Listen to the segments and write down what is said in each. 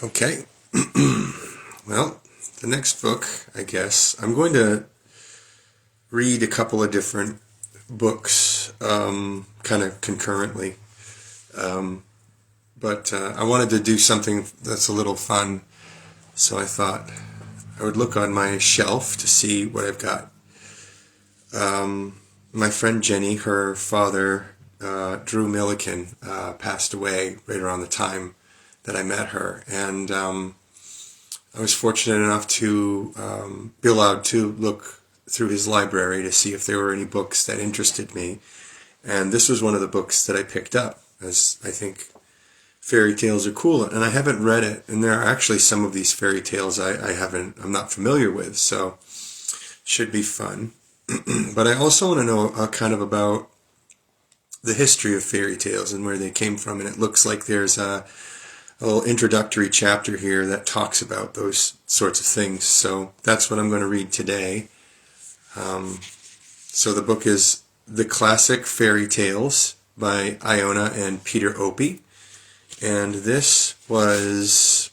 Okay. Well, the next book, I guess, I'm going to read a couple of different books kind of concurrently. But I wanted to do something that's a little fun, so I thought I would look on my shelf to see what I've got. My friend Jenny, her father, Drew Milliken, passed away right around the time that I met her. And I was fortunate enough to be allowed to look through his library to see if there were any books that interested me. And this was one of the books that I picked up, as I think fairy tales are cool. And I haven't read it, and there are actually some of these fairy tales I'm not familiar with, so should be fun. But I also want to know kind of about the history of fairy tales and where they came from. And it looks like there's a little introductory chapter here that talks about those sorts of things. So that's what I'm going to read today. So the book is The Classic Fairy Tales by Iona and Peter Opie. And this was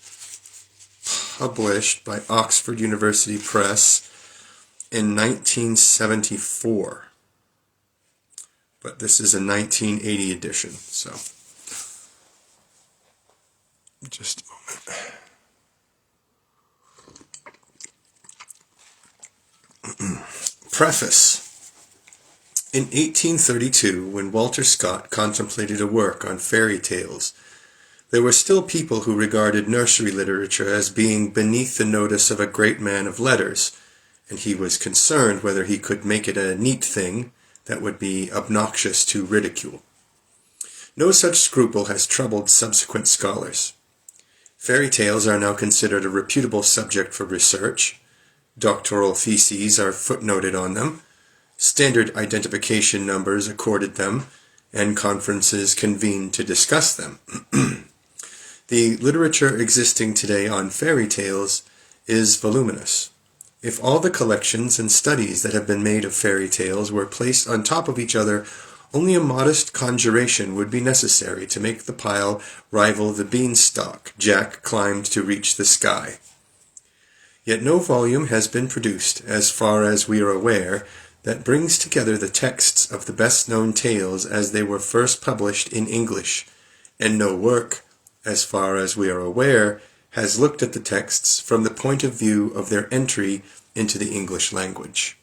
published by Oxford University Press in 1974. But this is a 1980 edition, so just a moment. Preface. In 1832, when Walter Scott contemplated a work on fairy tales, there were still people who regarded nursery literature as being beneath the notice of a great man of letters, and he was concerned whether he could make it a neat thing that would be obnoxious to ridicule. No such scruple has troubled subsequent scholars. Fairy tales are now considered a reputable subject for research. Doctoral theses are footnoted on them. Standard identification numbers accorded them, and conferences convened to discuss them. The literature existing today on fairy tales is voluminous. If all the collections and studies that have been made of fairy tales were placed on top of each other, only a modest conjuration would be necessary to make the pile rival the beanstalk Jack climbed to reach the sky. Yet no volume has been produced, as far as we are aware, that brings together the texts of the best-known tales as they were first published in English, and no work, as far as we are aware, has looked at the texts from the point of view of their entry into the English language.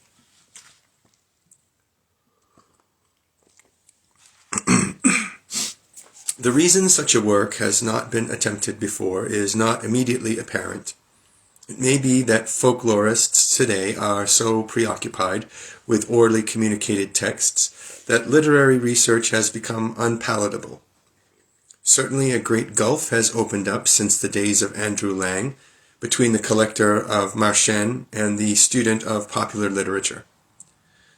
The reason such a work has not been attempted before is not immediately apparent. It may be that folklorists today are so preoccupied with orally communicated texts that literary research has become unpalatable. Certainly a great gulf has opened up since the days of Andrew Lang between the collector of Marchand and the student of popular literature.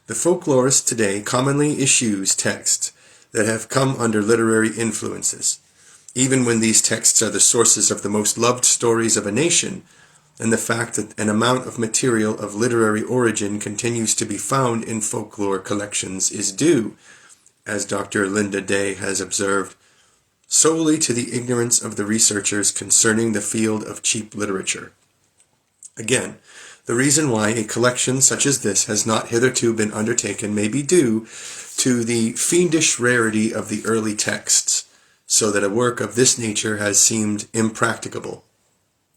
The folklorist today commonly issues texts that have come under literary influences, even when these texts are the sources of the most loved stories of a nation, and the fact that an amount of material of literary origin continues to be found in folklore collections is due, as Dr. Linda Day has observed, solely to the ignorance of the researchers concerning the field of cheap literature. Again, the reason why a collection such as this has not hitherto been undertaken may be due to the fiendish rarity of the early texts, so that a work of this nature has seemed impracticable.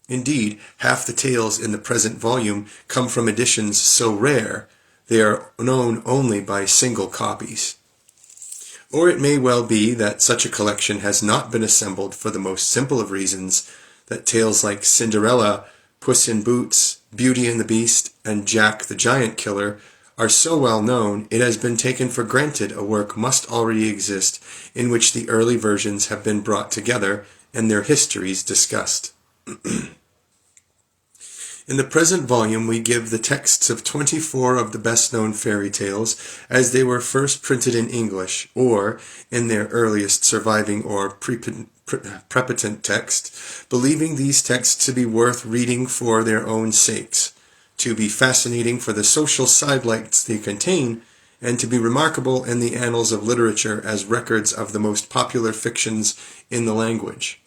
Indeed, half the tales in the present volume come from editions so rare they are known only by single copies. Or it may well be that such a collection has not been assembled for the most simple of reasons, that tales like Cinderella, Puss in Boots, Beauty and the Beast, and Jack the Giant Killer are so well known it has been taken for granted a work must already exist in which the early versions have been brought together and their histories discussed. In the present volume we give the texts of 24 of the best-known fairy tales as they were first printed in English, or in their earliest surviving or prepotent text, believing these texts to be worth reading for their own sakes, to be fascinating for the social sidelights they contain, and to be remarkable in the annals of literature as records of the most popular fictions in the language.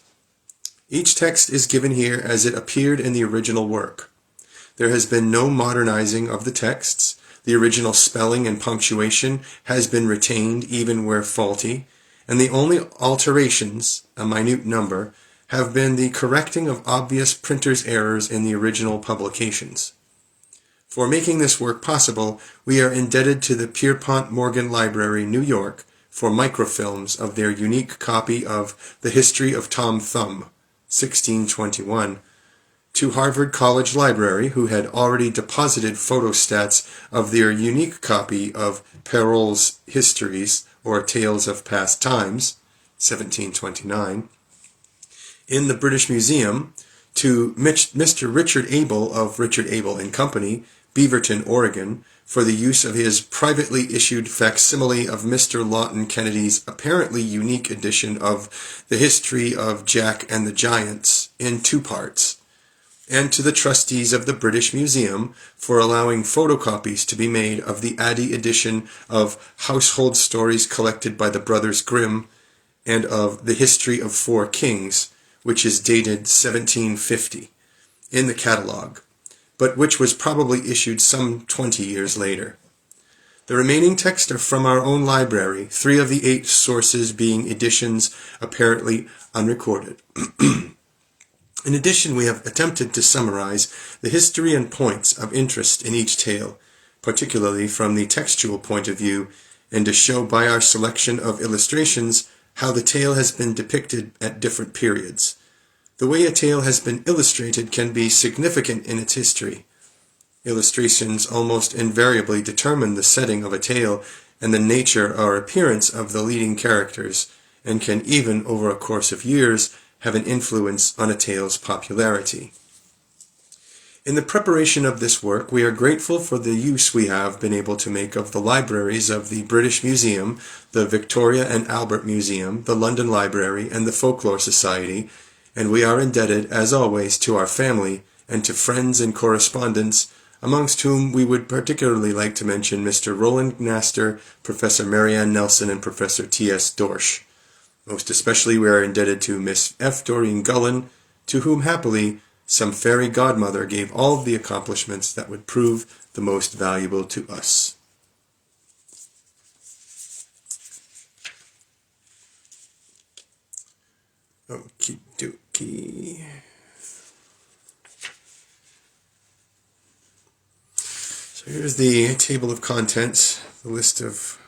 Each text is given here as it appeared in the original work. There has been no modernizing of the texts. The original spelling and punctuation has been retained even where faulty, and the only alterations, a minute number, have been the correcting of obvious printer's errors in the original publications. For making this work possible, we are indebted to the Pierpont Morgan Library, New York, for microfilms of their unique copy of The History of Tom Thumb, 1621, to Harvard College Library, who had already deposited photostats of their unique copy of Perrault's Histories, or Tales of Past Times, 1729, in the British Museum, to Mr. Richard Abel of Richard Abel and Company, Beaverton, Oregon, for the use of his privately issued facsimile of Mr. Lawton Kennedy's apparently unique edition of The History of Jack and the Giants in 2 parts, and to the trustees of the British Museum for allowing photocopies to be made of the Addy edition of Household Stories collected by the Brothers Grimm and of The History of 4 Kings, which is dated 1750, in the catalogue, but which was probably issued some 20 years later. The remaining texts are from our own library, 3 of the 8 sources being editions apparently unrecorded. In addition, we have attempted to summarize the history and points of interest in each tale, particularly from the textual point of view, and to show by our selection of illustrations how the tale has been depicted at different periods. The way a tale has been illustrated can be significant in its history. Illustrations almost invariably determine the setting of a tale and the nature or appearance of the leading characters, and can even, over a course of years, have an influence on a tale's popularity. In the preparation of this work, we are grateful for the use we have been able to make of the libraries of the British Museum, the Victoria and Albert Museum, the London Library, and the Folklore Society, and we are indebted, as always, to our family and to friends and correspondents, amongst whom we would particularly like to mention Mr. Roland Naster, Professor Marianne Nelson, and Professor T.S. Dorsch. Most especially we are indebted to Miss F. Doreen Gullen, to whom happily some fairy godmother gave all of the accomplishments that would prove the most valuable to us. Okie dokie. So here's the table of contents, the list of...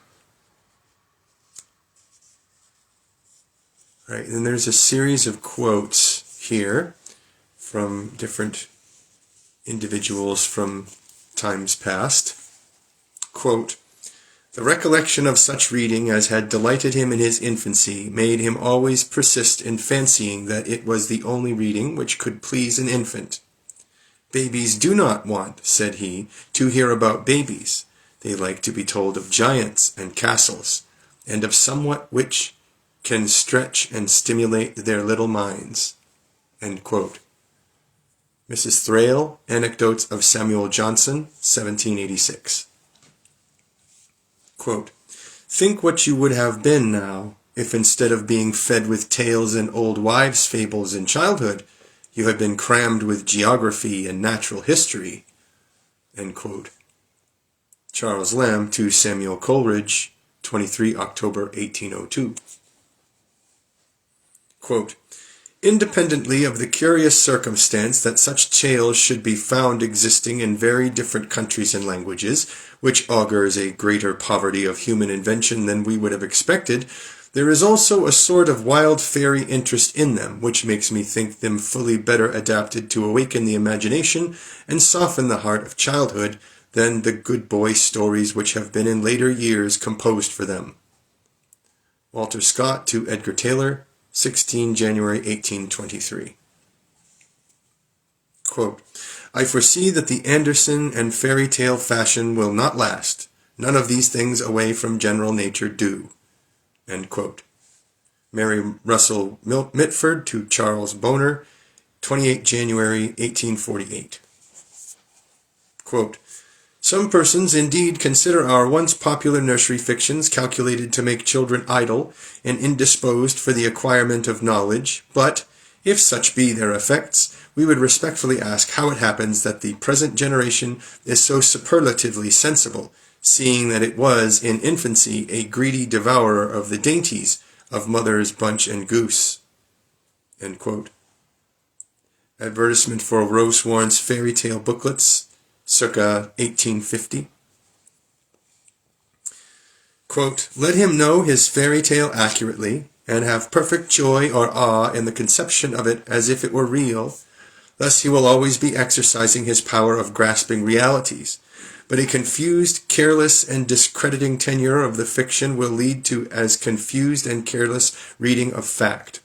Right, and then there's a series of quotes here from different individuals from times past. Quote, "The recollection of such reading as had delighted him in his infancy made him always persist in fancying that it was the only reading which could please an infant. Babies do not want, said he, to hear about babies. They like to be told of giants and castles, and of somewhat which can stretch and stimulate their little minds." End quote. Mrs. Thrale, Anecdotes of Samuel Johnson, 1786. Quote, "Think what you would have been now, if instead of being fed with tales and old wives' fables in childhood, you had been crammed with geography and natural history." End quote. Charles Lamb to Samuel Coleridge, 23 October 1802. Quote, "Independently of the curious circumstance that such tales should be found existing in very different countries and languages, which augurs a greater poverty of human invention than we would have expected, there is also a sort of wild fairy interest in them, which makes me think them fully better adapted to awaken the imagination and soften the heart of childhood than the good boy stories which have been in later years composed for them." Walter Scott to Edgar Taylor, 16 January 1823. Quote, "I foresee that the Anderson and fairy tale fashion will not last. None of these things away from general nature do." End quote. Mary Russell Mitford to Charles Boner, 28 January 1848. Quote, "Some persons indeed consider our once popular nursery fictions calculated to make children idle and indisposed for the acquirement of knowledge, but, If such be their effects, we would respectfully ask how it happens that the present generation is so superlatively sensible, seeing that it was, in infancy, a greedy devourer of the dainties of mother's bunch and goose. End quote. Advertisement for Rosewarne's fairy tale booklets, circa 1850. Quote, "Let him know his fairy tale accurately, and have perfect joy or awe in the conception of it as if it were real. Thus he will always be exercising his power of grasping realities. But a confused, careless, and discrediting tenure of the fiction will lead to as confused and careless reading of fact.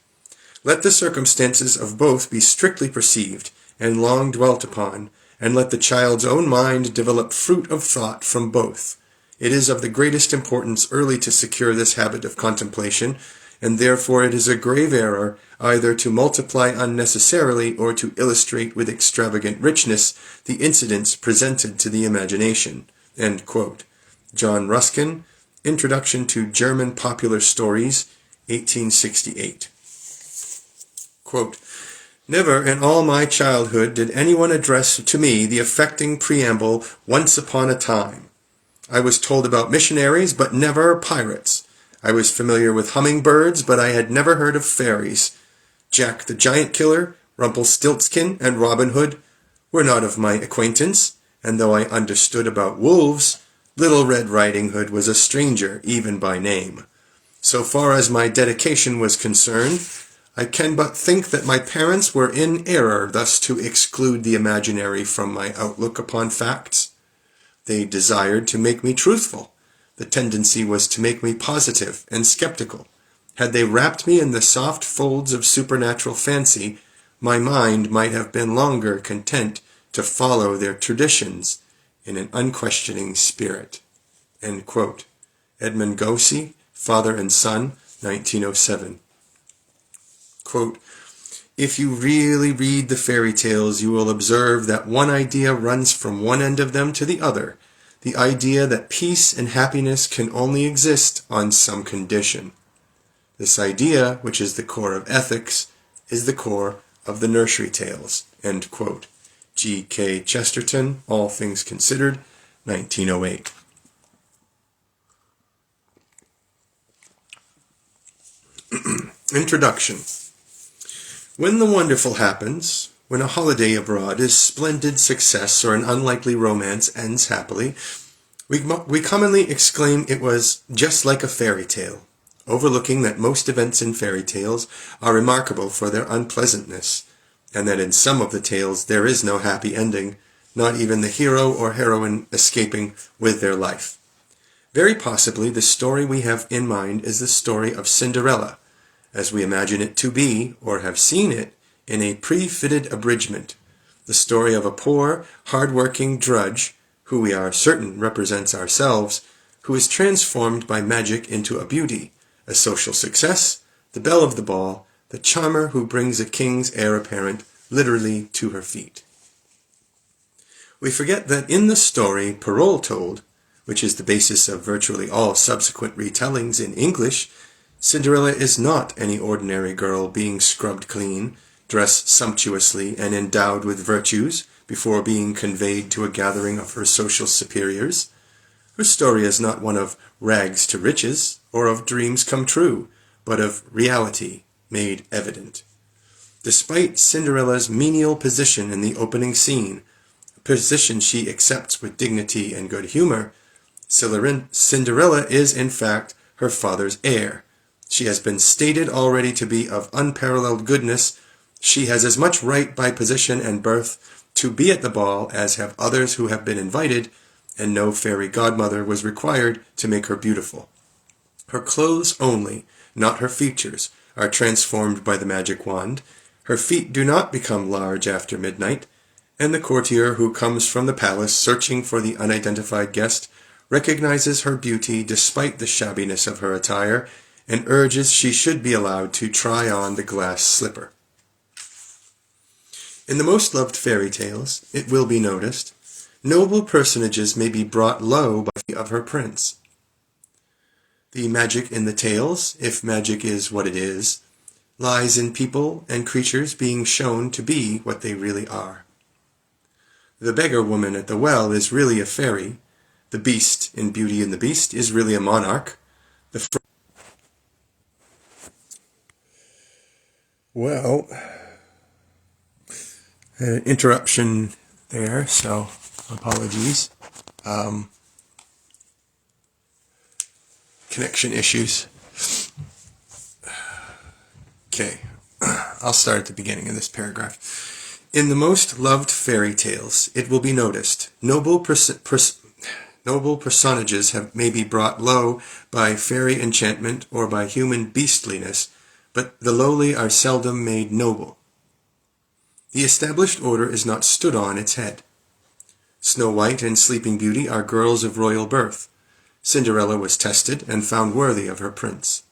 Let the circumstances of both be strictly perceived, and long dwelt upon, and let the child's own mind develop fruit of thought from both. It is of the greatest importance early to secure this habit of contemplation, and therefore it is a grave error either to multiply unnecessarily or to illustrate with extravagant richness the incidents presented to the imagination." End quote. John Ruskin, Introduction to German Popular Stories, 1868. Quote, "Never in all my childhood did anyone address to me the affecting preamble, 'Once upon a time.' I was told about missionaries, but never pirates. I was familiar with hummingbirds, but I had never heard of fairies. Jack the Giant Killer, Rumpelstiltskin, and Robin Hood were not of my acquaintance, and though I understood about wolves, Little Red Riding Hood was a stranger even by name. So far as my dedication was concerned, I can but think that my parents were in error thus to exclude the imaginary from my outlook upon facts. They desired to make me truthful. The tendency was to make me positive and skeptical. Had they wrapped me in the soft folds of supernatural fancy, my mind might have been longer content to follow their traditions in an unquestioning spirit." End quote. Edmund Gosse, Father and Son, 1907. Quote, "If you really read the fairy tales, you will observe that one idea runs from one end of them to the other, the idea that peace and happiness can only exist on some condition. This idea, which is the core of ethics, is the core of the nursery tales." End quote. G.K. Chesterton, All Things Considered, 1908. Introduction. When the wonderful happens, when a holiday abroad is splendid success or an unlikely romance ends happily, we commonly exclaim it was just like a fairy tale, overlooking that most events in fairy tales are remarkable for their unpleasantness, and that in some of the tales there is no happy ending, not even the hero or heroine escaping with their life. Very possibly the story we have in mind is the story of Cinderella, as we imagine it to be, or have seen it, in a pre-fitted abridgment, the story of a poor, hard-working drudge, who we are certain represents ourselves, who is transformed by magic into a beauty, a social success, the belle of the ball, the charmer who brings a king's heir apparent literally to her feet. We forget that in the story Perrault told, which is the basis of virtually all subsequent retellings in English, Cinderella is not any ordinary girl being scrubbed clean, dressed sumptuously, and endowed with virtues before being conveyed to a gathering of her social superiors. Her story is not one of rags to riches, or of dreams come true, but of reality made evident. Despite Cinderella's menial position in the opening scene, a position she accepts with dignity and good humor, Cinderella is in fact her father's heir. She has been stated already to be of unparalleled goodness. She has as much right by position and birth to be at the ball as have others who have been invited, and no fairy godmother was required to make her beautiful. Her clothes only, not her features, are transformed by the magic wand. Her feet do not become large after midnight, and the courtier who comes from the palace searching for the unidentified guest recognizes her beauty despite the shabbiness of her attire, and urges she should be allowed to try on the glass slipper. In the most loved fairy tales, it will be noticed, noble personages may be brought low by the of her prince. The magic in the tales, if magic is what it is, lies in people and creatures being shown to be what they really are. The beggar woman at the well is really a fairy. The beast in Beauty and the Beast is really a monarch. Well, interruption there, so apologies. Connection issues. Okay, I'll start at the beginning of this paragraph. In the most loved fairy tales, it will be noticed, noble personages may be brought low by fairy enchantment or by human beastliness, but the lowly are seldom made noble. The established order is not stood on its head. Snow White and Sleeping Beauty are girls of royal birth. Cinderella was tested and found worthy of her prince.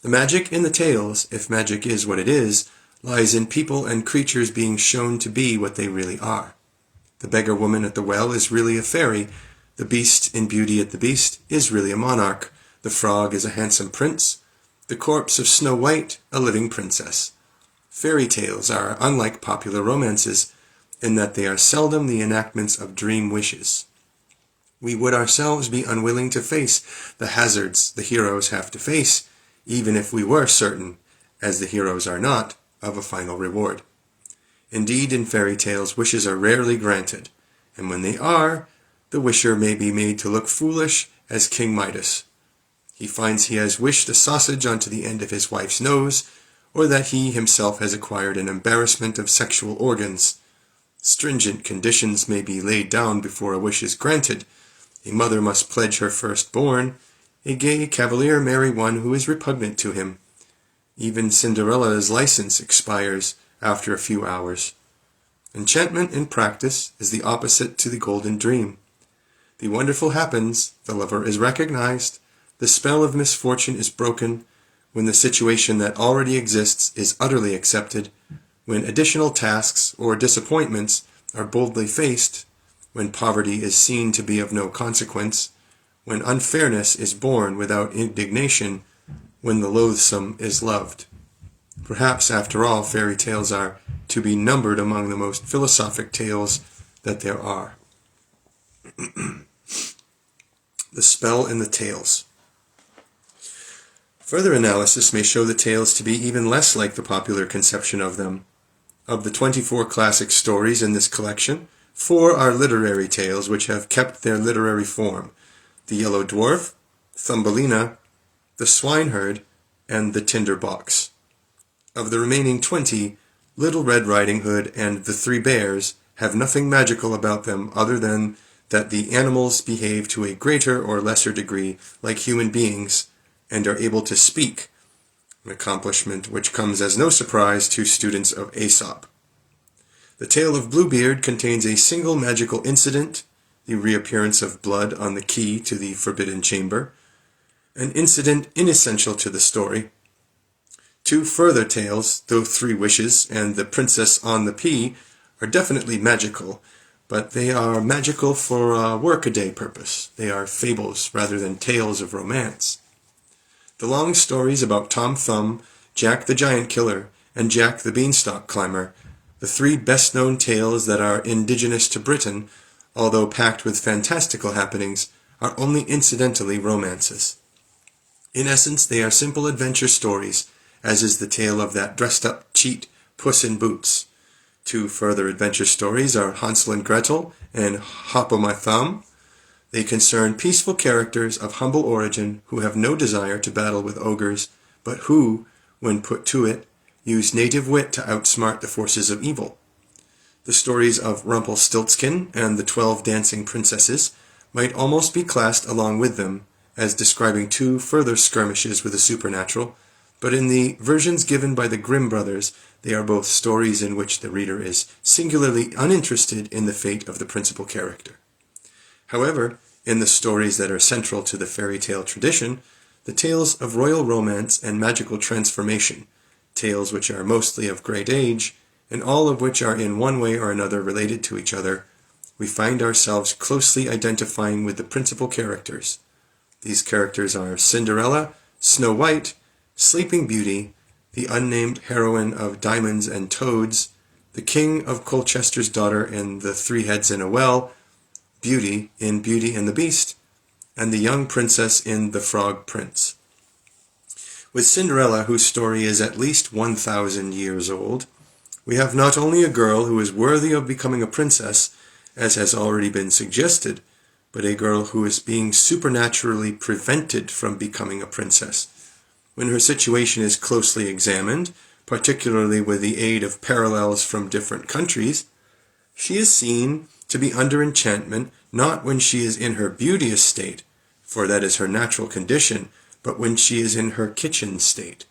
The magic in the tales, if magic is what it is, lies in people and creatures being shown to be what they really are. The beggar woman at the well is really a fairy. The beast in Beauty and the Beast is really a monarch. The frog is a handsome prince. The corpse of Snow White, a living princess. Fairy tales are unlike popular romances in that they are seldom the enactments of dream wishes. We would ourselves be unwilling to face the hazards the heroes have to face, even if we were certain, as the heroes are not, of a final reward. Indeed, in fairy tales, wishes are rarely granted, and when they are, the wisher may be made to look foolish as King Midas. He finds he has wished a sausage onto the end of his wife's nose, or that he himself has acquired an embarrassment of sexual organs. Stringent conditions may be laid down before a wish is granted. A mother must pledge her firstborn. A gay cavalier marry one who is repugnant to him. Even Cinderella's license expires after a few hours. Enchantment in practice is the opposite to the golden dream. The wonderful happens, the lover is recognized, the spell of misfortune is broken, when the situation that already exists is utterly accepted, when additional tasks or disappointments are boldly faced, when poverty is seen to be of no consequence, when unfairness is borne without indignation, when the loathsome is loved. Perhaps, after all, fairy tales are to be numbered among the most philosophic tales that there are. The spell in the tales. Further analysis may show the tales to be even less like the popular conception of them. Of the 24 classic stories in this collection, 4 are literary tales which have kept their literary form: The Yellow Dwarf, Thumbelina, The Swineherd, and The Tinder Box. Of the remaining 20, Little Red Riding Hood and The Three Bears have nothing magical about them other than that the animals behave to a greater or lesser degree like human beings and are able to speak, an accomplishment which comes as no surprise to students of Aesop. The Tale of Bluebeard contains a single magical incident, the reappearance of blood on the key to the forbidden chamber, an incident inessential to the story. 2 further tales, The Three Wishes and The Princess on the Pea, are definitely magical, but they are magical for a workaday purpose. They are fables rather than tales of romance. The long stories about Tom Thumb, Jack the Giant Killer, and Jack the Beanstalk Climber, the 3 best-known tales that are indigenous to Britain, although packed with fantastical happenings, are only incidentally romances. In essence, they are simple adventure stories, as is the tale of that dressed-up cheat, Puss in Boots. 2 further adventure stories are Hansel and Gretel and Hop o' My Thumb. They concern peaceful characters of humble origin who have no desire to battle with ogres, but who, when put to it, use native wit to outsmart the forces of evil. The stories of Rumpelstiltskin and the 12 Dancing Princesses might almost be classed along with them, as describing 2 further skirmishes with the supernatural, but in the versions given by the Grimm brothers, they are both stories in which the reader is singularly uninterested in the fate of the principal character. However, in the stories that are central to the fairy tale tradition, the tales of royal romance and magical transformation, tales which are mostly of great age, and all of which are in one way or another related to each other, we find ourselves closely identifying with the principal characters. These characters are Cinderella, Snow White, Sleeping Beauty, the unnamed heroine of Diamonds and Toads, the King of Colchester's daughter in The Three Heads in a Well, Beauty in Beauty and the Beast, and the young princess in The Frog Prince. With Cinderella, whose story is at least 1,000 years old, we have not only a girl who is worthy of becoming a princess, as has already been suggested, but a girl who is being supernaturally prevented from becoming a princess. When her situation is closely examined, particularly with the aid of parallels from different countries, she is seen to be under enchantment not when she is in her beauteous state, for that is her natural condition, but when she is in her kitchen state.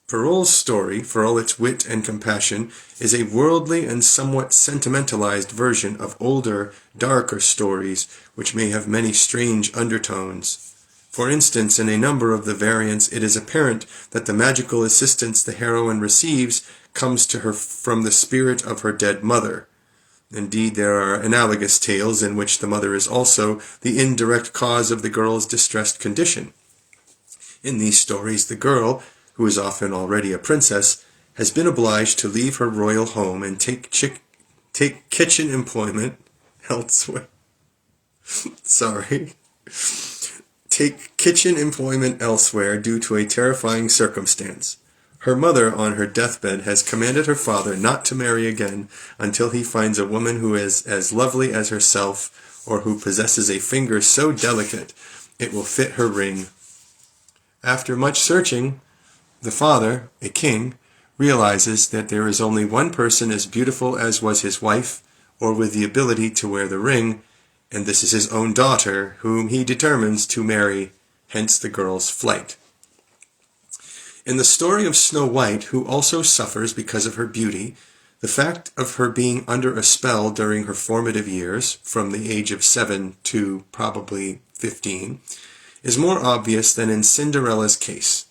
Perrault's story, for all its wit and compassion, is a worldly and somewhat sentimentalized version of older, darker stories which may have many strange undertones. For instance, in a number of the variants it is apparent that the magical assistance the heroine receives comes to her from the spirit of her dead mother. Indeed, there are analogous tales in which the mother is also the indirect cause of the girl's distressed condition. In these stories, the girl, who is often already a princess, has been obliged to leave her royal home and take kitchen employment elsewhere. Take kitchen employment elsewhere due to a terrifying circumstance. Her mother, on her deathbed, has commanded her father not to marry again until he finds a woman who is as lovely as herself, or who possesses a finger so delicate it will fit her ring. After much searching, the father, a king, realizes that there is only one person as beautiful as was his wife, or with the ability to wear the ring, and this is his own daughter, whom he determines to marry, hence the girl's flight. In the story of Snow White, who also suffers because of her beauty, the fact of her being under a spell during her formative years, from the age of 7 to probably 15, is more obvious than in Cinderella's case.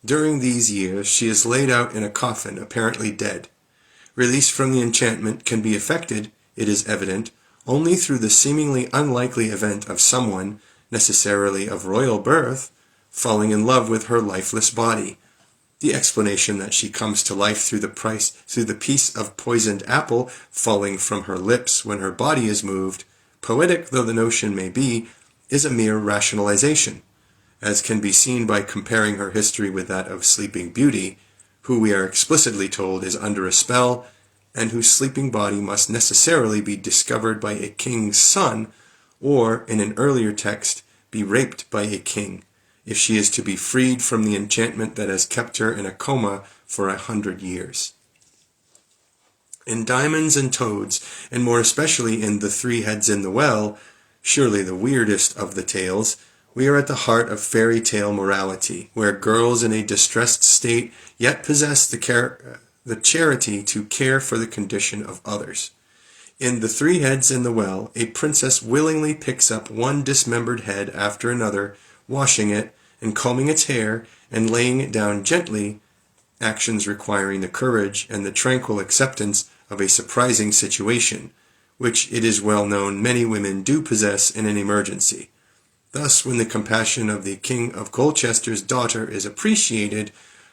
During these years, she is laid out in a coffin, apparently dead. Release from the enchantment can be effected, it is evident, only through the seemingly unlikely event of someone, necessarily of royal birth, falling in love with her lifeless body. The explanation that she comes to life through the piece of poisoned apple falling from her lips when her body is moved, poetic though the notion may be, is a mere rationalization, as can be seen by comparing her history with that of Sleeping Beauty, who we are explicitly told is under a spell, and whose sleeping body must necessarily be discovered by a king's son, or, in an earlier text, be raped by a king, if she is to be freed from the enchantment that has kept her in a coma for 100 years. In Diamonds and Toads, and more especially in The Three Heads in the Well, surely the weirdest of the tales, we are at the heart of fairy tale morality, where girls in a distressed state yet possess the charity to care for the condition of others. In The Three Heads in the Well, a princess willingly picks up one dismembered head after another, washing it, and combing its hair, and laying it down gently, actions requiring the courage and the tranquil acceptance of a surprising situation, which it is well known many women do possess in an emergency. Thus, when the compassion of the King of Colchester's daughter is appreciated,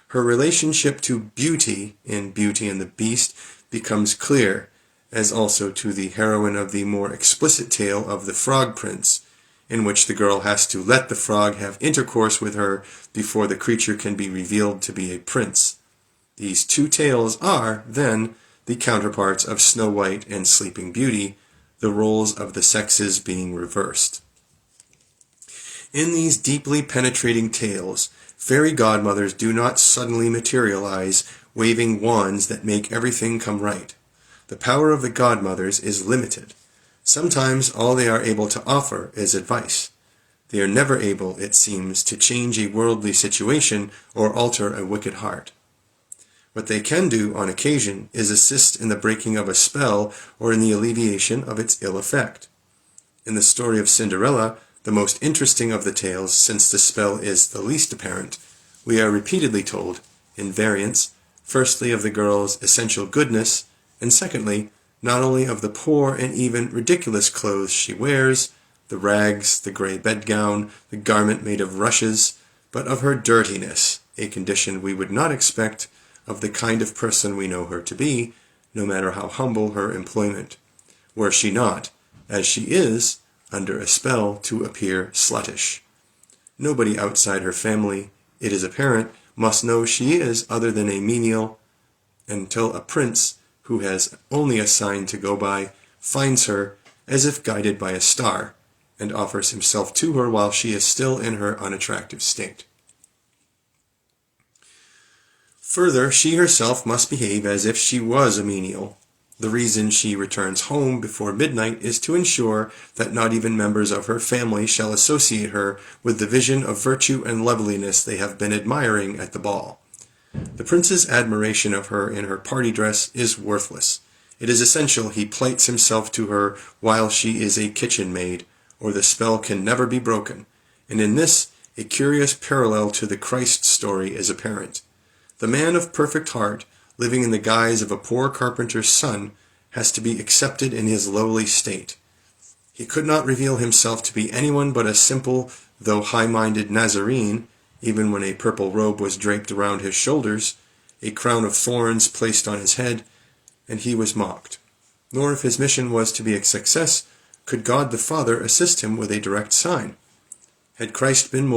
her relationship to beauty in Beauty and the Beast becomes clear, as also to the heroine of the more explicit tale of The Frog Prince, in which the girl has to let the frog have intercourse with her before the creature can be revealed to be a prince. These two tales are, then, the counterparts of Snow White and Sleeping Beauty, the roles of the sexes being reversed. In these deeply penetrating tales, fairy godmothers do not suddenly materialize, waving wands that make everything come right. The power of the godmothers is limited. Sometimes all they are able to offer is advice. They are never able, it seems, to change a worldly situation or alter a wicked heart. What they can do, on occasion, is assist in the breaking of a spell or in the alleviation of its ill effect. In the story of Cinderella, the most interesting of the tales, since the spell is the least apparent, we are repeatedly told, in variants, firstly of the girl's essential goodness, and secondly, not only of the poor and even ridiculous clothes she wears, the rags, the grey bedgown, the garment made of rushes, but of her dirtiness, a condition we would not expect of the kind of person we know her to be, no matter how humble her employment, were she not, as she is, under a spell to appear sluttish. Nobody outside her family, it is apparent, must know she is other than a menial, until a prince, who has only a sign to go by, finds her, as if guided by a star, and offers himself to her while she is still in her unattractive state. Further, she herself must behave as if she was a menial. The reason she returns home before midnight is to ensure that not even members of her family shall associate her with the vision of virtue and loveliness they have been admiring at the ball. The prince's admiration of her in her party dress is worthless. It is essential he plights himself to her while she is a kitchen maid, or the spell can never be broken, and in this a curious parallel to the Christ story is apparent. The man of perfect heart, living in the guise of a poor carpenter's son, has to be accepted in his lowly state. He could not reveal himself to be anyone but a simple, though high-minded Nazarene, even when a purple robe was draped around his shoulders, a crown of thorns placed on his head, and he was mocked. Nor if his mission was to be a success, could God the Father assist him with a direct sign. Had Christ been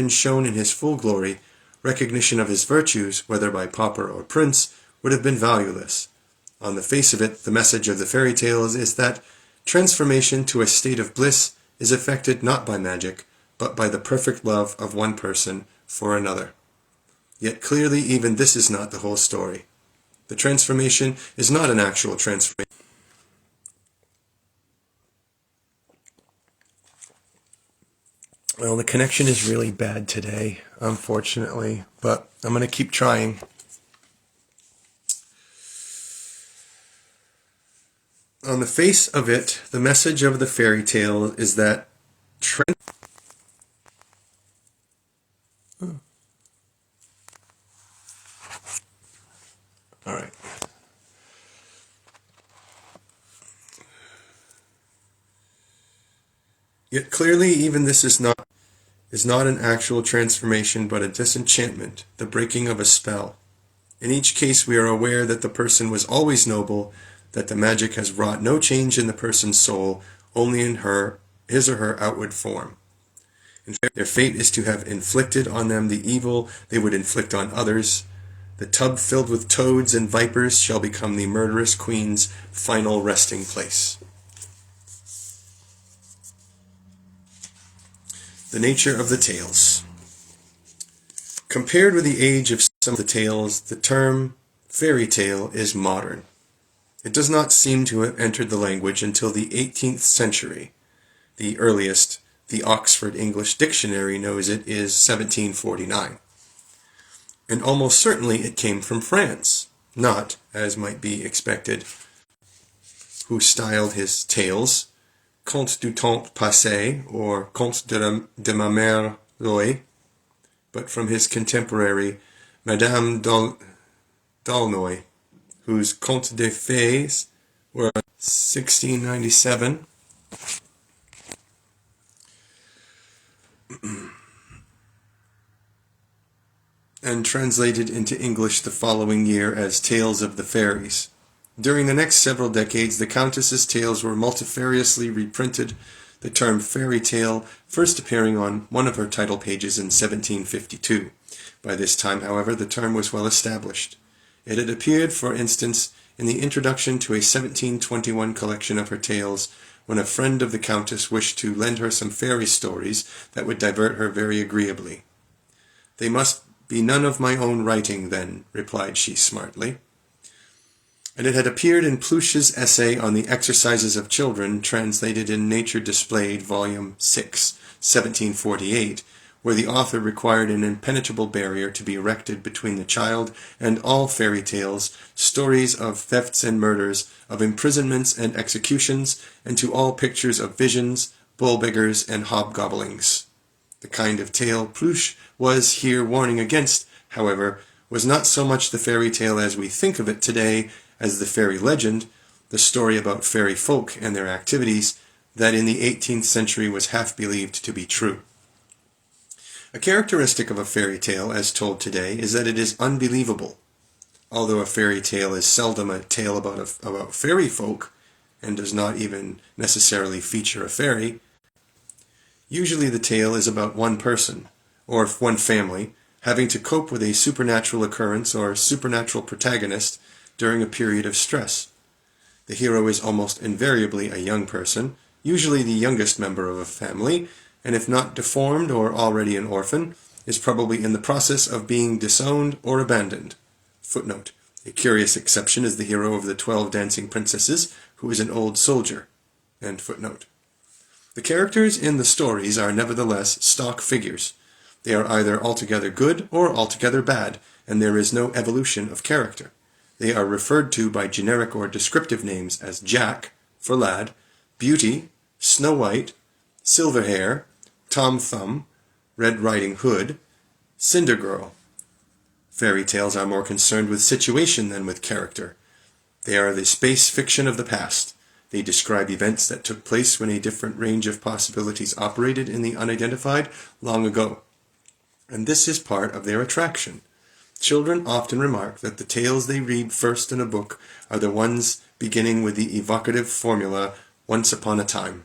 shown in his full glory, recognition of his virtues, whether by pauper or prince, would have been valueless. On the face of it, the message of the fairy tales is that transformation to a state of bliss is effected not by magic, but by the perfect love of one person for another. Yet clearly even this is not the whole story. The transformation is not an actual transformation. Well, the connection is really bad today, unfortunately, but I'm going to keep trying. On the face of it, the message of the fairy tale is that All right. Yet clearly even this is not an actual transformation but a disenchantment, the breaking of a spell. In each case we are aware that the person was always noble, that the magic has wrought no change in the person's soul, only in his or her outward form. In fact, their fate is to have inflicted on them the evil they would inflict on others. The tub filled with toads and vipers shall become the murderous queen's final resting place. The nature of the tales. Compared with the age of some of the tales, the term fairy tale is modern. It does not seem to have entered the language until the 18th century. The earliest, the Oxford English Dictionary knows it, is 1749. And almost certainly it came from France, not, as might be expected, who styled his tales Conte du temps passé, or Conte de ma mère Loy, but from his contemporary Madame d'Aulnoy, whose Contes de Fées were 1697, and translated into English the following year as Tales of the Fairies. During the next several decades, the Countess's tales were multifariously reprinted, the term fairy tale first appearing on one of her title pages in 1752. By this time, however, the term was well established. It had appeared, for instance, in the introduction to a 1721 collection of her tales, when a friend of the Countess wished to lend her some fairy stories that would divert her very agreeably. "They must be none of my own writing, then," replied she smartly. And it had appeared in Pluche's essay on the exercises of children, translated in Nature Displayed, Volume 6, 1748, where the author required an impenetrable barrier to be erected between the child and all fairy tales, stories of thefts and murders, of imprisonments and executions, and to all pictures of visions, bull-beggars, and hobgoblings. The kind of tale Pluche was here warning against, however, was not so much the fairy tale as we think of it today, as the fairy legend, the story about fairy folk and their activities, that in the 18th century was half believed to be true. A characteristic of a fairy tale, as told today, is that it is unbelievable. Although a fairy tale is seldom a tale about fairy folk, and does not even necessarily feature a fairy, usually the tale is about one person, or one family, having to cope with a supernatural occurrence or supernatural protagonist during a period of stress. The hero is almost invariably a young person, usually the youngest member of a family, and if not deformed or already an orphan, is probably in the process of being disowned or abandoned. Footnote. A curious exception is the hero of the 12 Dancing Princesses, who is an old soldier. End footnote. The characters in the stories are nevertheless stock figures. They are either altogether good or altogether bad, and there is no evolution of character. They are referred to by generic or descriptive names as Jack, for lad, Beauty, Snow White, Silverhair, Tom Thumb, Red Riding Hood, Cinder Girl. Fairy tales are more concerned with situation than with character. They are the space fiction of the past. They describe events that took place when a different range of possibilities operated in the unidentified long ago. And this is part of their attraction. Children often remark that the tales they read first in a book are the ones beginning with the evocative formula, "Once upon a time."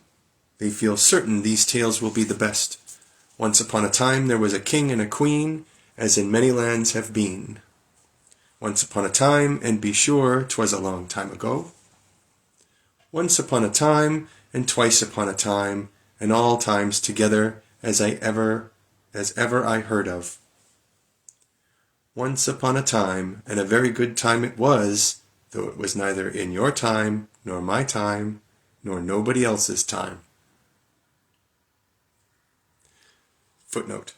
They feel certain these tales will be the best. Once upon a time there was a king and a queen, as in many lands have been. Once upon a time, and be sure 'twas a long time ago. Once upon a time, and twice upon a time, and all times together, as ever I heard of. Once upon a time, and a very good time it was, though it was neither in your time, nor my time, nor nobody else's time. Footnote.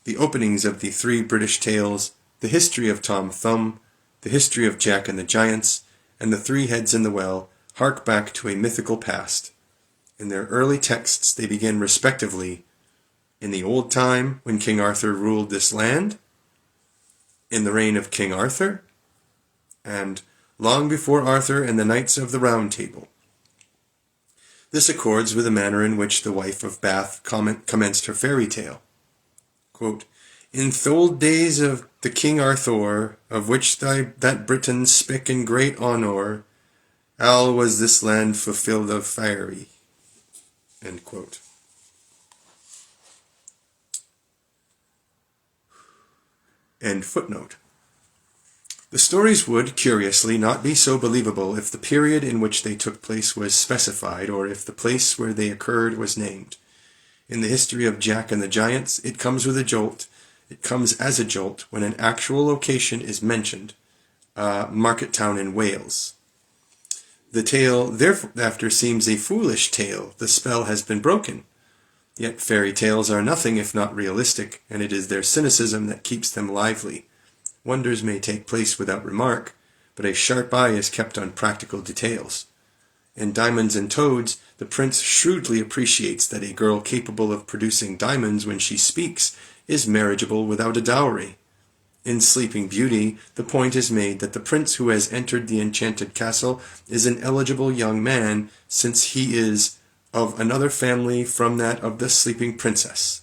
The openings of the 3 British tales, The History of Tom Thumb, The History of Jack and the Giants, and The 3 Heads in the Well, hark back to a mythical past. In their early texts they begin respectively, "In the old time when King Arthur ruled this land," "In the reign of King Arthur," and "Long before Arthur and the Knights of the Round Table." This accords with the manner in which the wife of Bath commenced her fairy tale. Quote, "In th'old days of the King Arthur, of which that Britain spake in great honour, all was this land fulfilled of fairy." End quote. End footnote. The stories would, curiously, not be so believable if the period in which they took place was specified, or if the place where they occurred was named. In the history of Jack and the Giants, it comes with a jolt. It comes as a jolt when an actual location is mentioned, a market town in Wales. The tale thereafter seems a foolish tale. The spell has been broken. Yet fairy tales are nothing if not realistic, and it is their cynicism that keeps them lively. Wonders may take place without remark, but a sharp eye is kept on practical details. In Diamonds and Toads, the prince shrewdly appreciates that a girl capable of producing diamonds when she speaks is marriageable without a dowry. In Sleeping Beauty, the point is made that the prince who has entered the enchanted castle is an eligible young man, since he is of another family from that of the sleeping princess.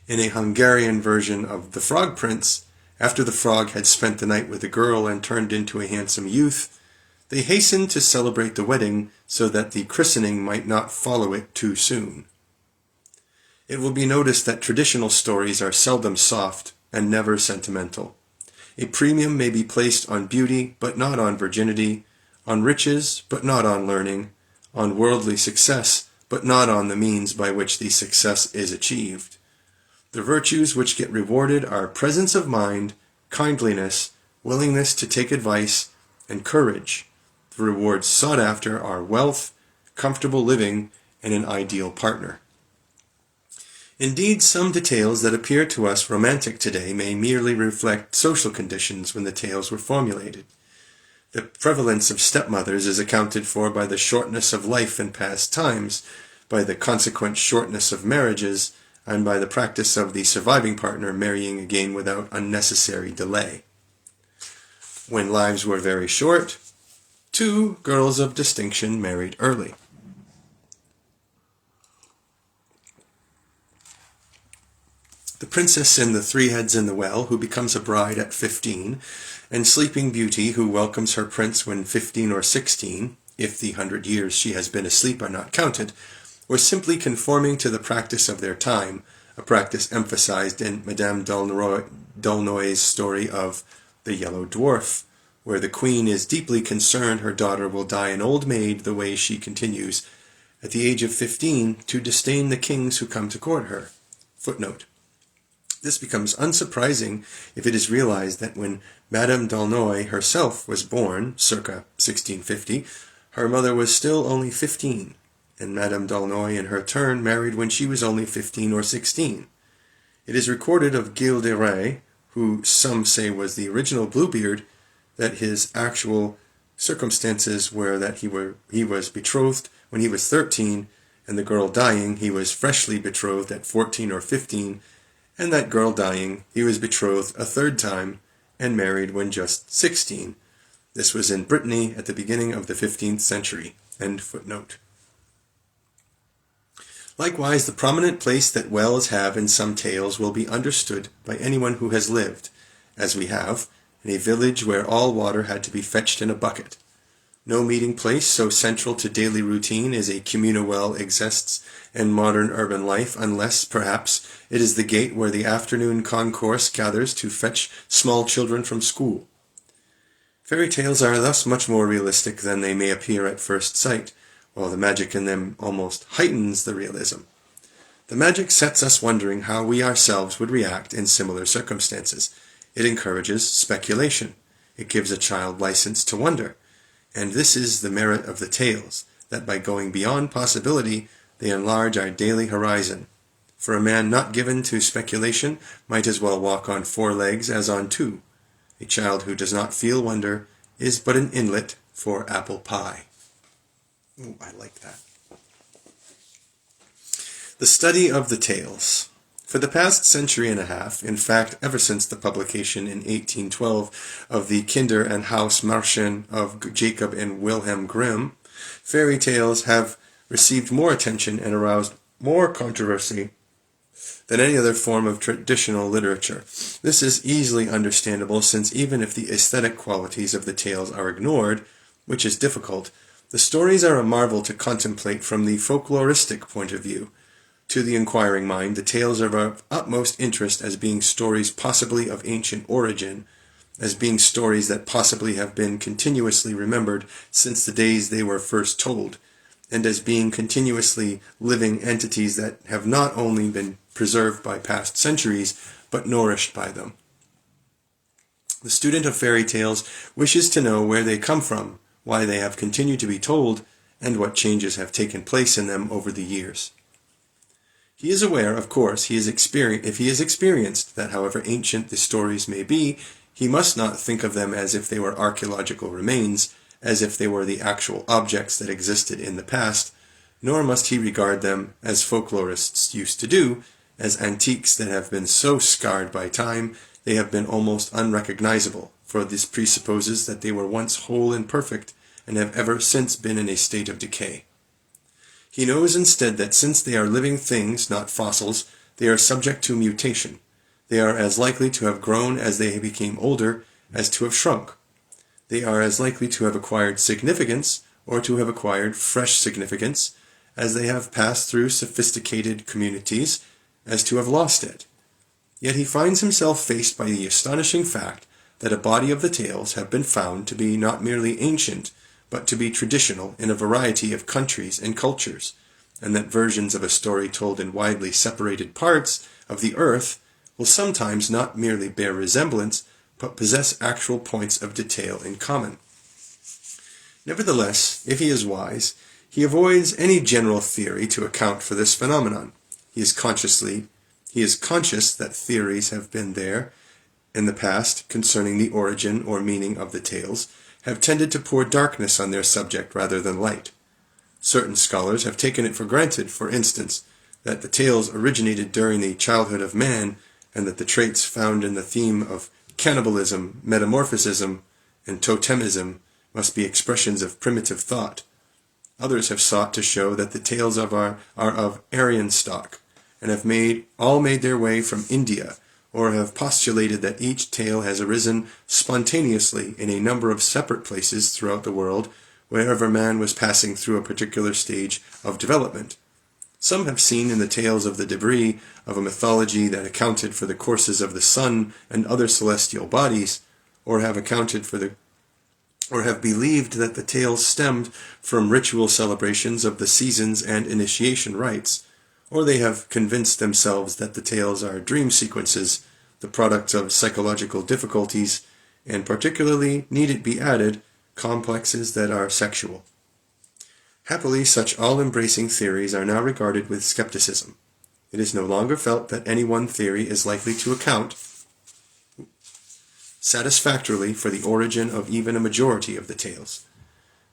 In a Hungarian version of The Frog Prince, after the frog had spent the night with the girl and turned into a handsome youth, they hastened to celebrate the wedding so that the christening might not follow it too soon. It will be noticed that traditional stories are seldom soft and never sentimental. A premium may be placed on beauty, but not on virginity, on riches, but not on learning, on worldly success, but not on the means by which the success is achieved. The virtues which get rewarded are presence of mind, kindliness, willingness to take advice, and courage. The rewards sought after are wealth, comfortable living, and an ideal partner. Indeed, some details that appear to us romantic today may merely reflect social conditions when the tales were formulated. The prevalence of stepmothers is accounted for by the shortness of life in past times, by the consequent shortness of marriages, and by the practice of the surviving partner marrying again without unnecessary delay. When lives were very short, 2 girls of distinction married early. The princess in The Three Heads in the Well, who becomes a bride at 15, and Sleeping Beauty, who welcomes her prince when 15 or 16, if the 100 years she has been asleep are not counted, were simply conforming to the practice of their time, a practice emphasized in Madame d'Aulnoy's story of The Yellow Dwarf, where the queen is deeply concerned her daughter will die an old maid the way she continues, at the age of 15, to disdain the kings who come to court her. Footnote. This becomes unsurprising if it is realized that when Madame d'Aulnoy herself was born, circa 1650, her mother was still only 15, and Madame d'Aulnoy in her turn married when she was only 15 or 16. It is recorded of Gilles de Rais, who some say was the original Bluebeard, that his actual circumstances were that he was betrothed when he was 13, and the girl dying, he was freshly betrothed at 14 or 15, and that girl dying, he was betrothed a third time and married when just 16. This was in Brittany at the beginning of the 15th century. End footnote. Likewise, the prominent place that wells have in some tales will be understood by anyone who has lived, as we have, in a village where all water had to be fetched in a bucket. No meeting place so central to daily routine as a communal well exists in modern urban life, unless, perhaps, it is the gate where the afternoon concourse gathers to fetch small children from school. Fairy tales are thus much more realistic than they may appear at first sight, while the magic in them almost heightens the realism. The magic sets us wondering how we ourselves would react in similar circumstances. It encourages speculation. It gives a child license to wonder. And this is the merit of the tales, that by going beyond possibility, they enlarge our daily horizon. For a man not given to speculation might as well walk on 4 legs as on 2. A child who does not feel wonder is but an inlet for apple pie. Ooh, I like that. The study of the tales. For the past century and a half, in fact ever since the publication in 1812 of the Kinder- and Hausmärchen of Jacob and Wilhelm Grimm, fairy tales have received more attention and aroused more controversy than any other form of traditional literature. This is easily understandable, since even if the aesthetic qualities of the tales are ignored, which is difficult, the stories are a marvel to contemplate from the folkloristic point of view. To the inquiring mind, the tales are of utmost interest as being stories possibly of ancient origin, as being stories that possibly have been continuously remembered since the days they were first told, and as being continuously living entities that have not only been preserved by past centuries, but nourished by them. The student of fairy tales wishes to know where they come from, why they have continued to be told, and what changes have taken place in them over the years. He is aware, of course, if he is experienced, that however ancient the stories may be, he must not think of them as if they were archaeological remains, as if they were the actual objects that existed in the past, nor must he regard them, as folklorists used to do, as antiques that have been so scarred by time they have been almost unrecognizable, for this presupposes that they were once whole and perfect, and have ever since been in a state of decay. He knows instead that since they are living things, not fossils, they are subject to mutation. They are as likely to have grown as they became older as to have shrunk. They are as likely to have acquired significance, or to have acquired fresh significance, as they have passed through sophisticated communities, as to have lost it. Yet he finds himself faced by the astonishing fact that a body of the tales have been found to be not merely ancient, but to be traditional in a variety of countries and cultures, and that versions of a story told in widely separated parts of the earth will sometimes not merely bear resemblance, but possess actual points of detail in common. Nevertheless, if he is wise, he avoids any general theory to account for this phenomenon. He is conscious that theories have been there in the past concerning the origin or meaning of the tales, have tended to pour darkness on their subject rather than light. Certain scholars have taken it for granted, for instance, that the tales originated during the childhood of man, and that the traits found in the theme of cannibalism, metamorphism, and totemism must be expressions of primitive thought. Others have sought to show that the tales are of Aryan stock, and have all made their way from India, or have postulated that each tale has arisen spontaneously in a number of separate places throughout the world, wherever man was passing through a particular stage of development. Some have seen in the tales of the debris of a mythology that accounted for the courses of the sun and other celestial bodies, or have believed that the tales stemmed from ritual celebrations of the seasons and initiation rites, or they have convinced themselves that the tales are dream sequences, the products of psychological difficulties, and particularly, need it be added, complexes that are sexual. Happily, such all-embracing theories are now regarded with skepticism. It is no longer felt that any one theory is likely to account satisfactorily for the origin of even a majority of the tales.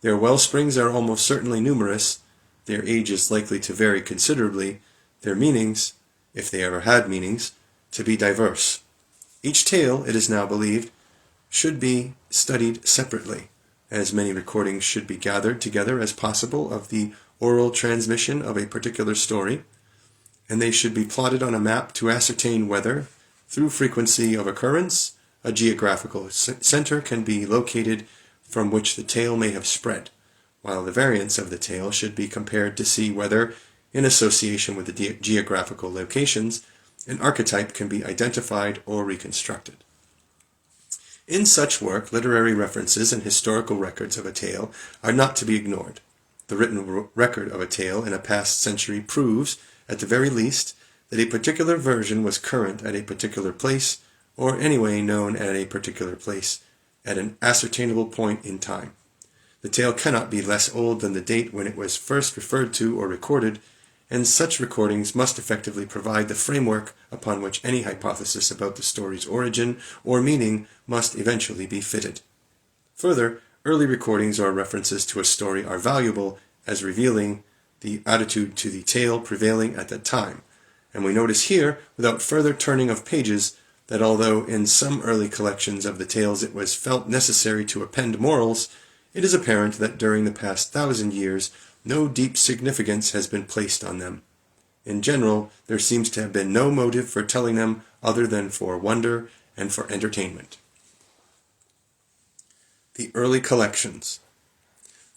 Their wellsprings are almost certainly numerous, their age is likely to vary considerably, their meanings, if they ever had meanings, to be diverse. Each tale, it is now believed, should be studied separately. As many recordings should be gathered together as possible of the oral transmission of a particular story, and they should be plotted on a map to ascertain whether, through frequency of occurrence, a geographical center can be located from which the tale may have spread, while the variants of the tale should be compared to see whether, in association with the geographical locations, an archetype can be identified or reconstructed. In such work, literary references and historical records of a tale are not to be ignored. The written record of a tale in a past century proves, at the very least, that a particular version was current at a particular place, or anyway known at a particular place, at an ascertainable point in time. The tale cannot be less old than the date when it was first referred to or recorded, and such recordings must effectively provide the framework upon which any hypothesis about the story's origin or meaning must eventually be fitted. Further, early recordings or references to a story are valuable as revealing the attitude to the tale prevailing at that time, and we notice here, without further turning of pages, that although in some early collections of the tales it was felt necessary to append morals, it is apparent that during the past 1,000 years no deep significance has been placed on them. In general, there seems to have been no motive for telling them other than for wonder and for entertainment. The early collections.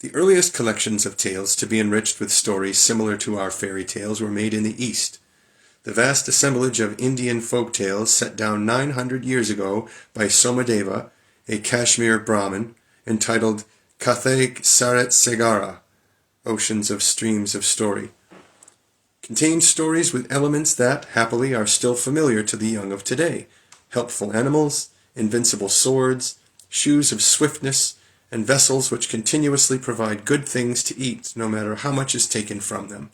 The earliest collections of tales to be enriched with stories similar to our fairy tales were made in the East. The vast assemblage of Indian folk tales set down 900 years ago by Somadeva, a Kashmir Brahmin, entitled Kathay Sarat Sagara, Oceans of Streams of Story, contains stories with elements that, happily, are still familiar to the young of today: helpful animals, invincible swords, shoes of swiftness, and vessels which continuously provide good things to eat, no matter how much is taken from them.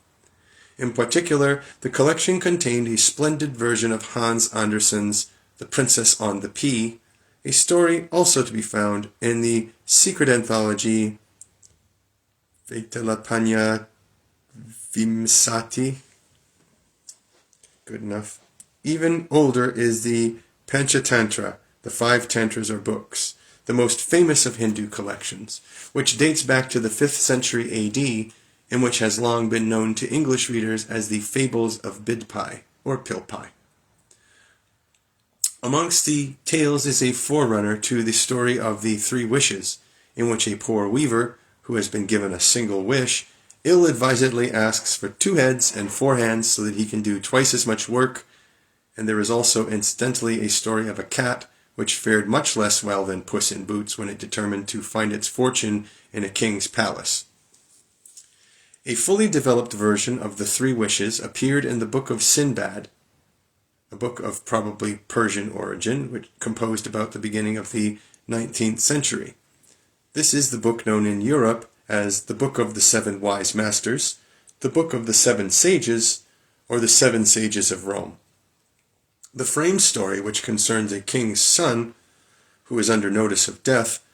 In particular, the collection contained a splendid version of Hans Andersen's The Princess on the Pea, a story also to be found in the secret anthology Vaitalapanya Vimsati. Good enough. Even older is the Panchatantra, the 5 tantras or books, the most famous of Hindu collections, which dates back to the 5th century AD, and which has long been known to English readers as the Fables of Bidpai, or Pilpai. Amongst the tales is a forerunner to the story of the 3 wishes, in which a poor weaver, who has been given a single wish, ill-advisedly asks for 2 heads and 4 hands so that he can do twice as much work, and there is also incidentally a story of a cat which fared much less well than Puss in Boots when it determined to find its fortune in a king's palace. A fully developed version of the 3 wishes appeared in the Book of Sinbad, a book of probably Persian origin, which composed about the beginning of the 19th century. This is the book known in Europe as the Book of the 7 Wise Masters, the Book of the 7 Sages, or the 7 Sages of Rome. The frame story, which concerns a king's son who is under notice of death,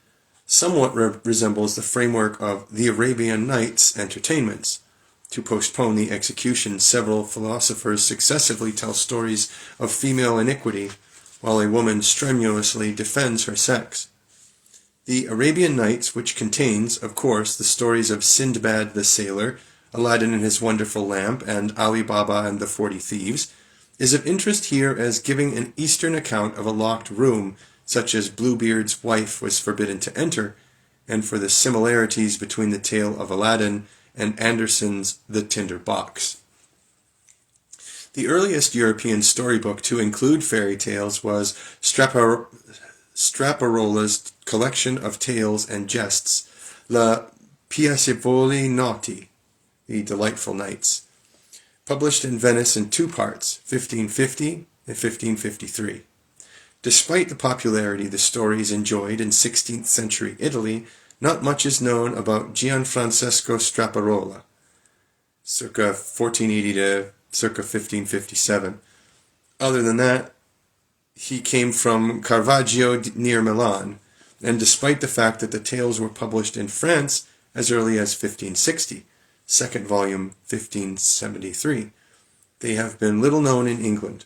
somewhat resembles the framework of the Arabian Nights entertainments. To postpone the execution, several philosophers successively tell stories of female iniquity, while a woman strenuously defends her sex. The Arabian Nights, which contains, of course, the stories of Sindbad the Sailor, Aladdin and His Wonderful Lamp, and Ali Baba and the 40 Thieves, is of interest here as giving an Eastern account of a locked room, such as Bluebeard's wife was forbidden to enter, and for the similarities between the tale of Aladdin and Andersen's The Tinder Box. The earliest European storybook to include fairy tales was Straparola's collection of tales and jests, La Piacevoli Notti, The Delightful Nights, published in Venice in two parts, 1550 and 1553. Despite the popularity the stories enjoyed in 16th century Italy, not much is known about Gianfrancesco Straparola, circa 1480 to circa 1557. Other than that, he came from Caravaggio near Milan, and despite the fact that the tales were published in France as early as 1560, second volume 1573, they have been little known in England.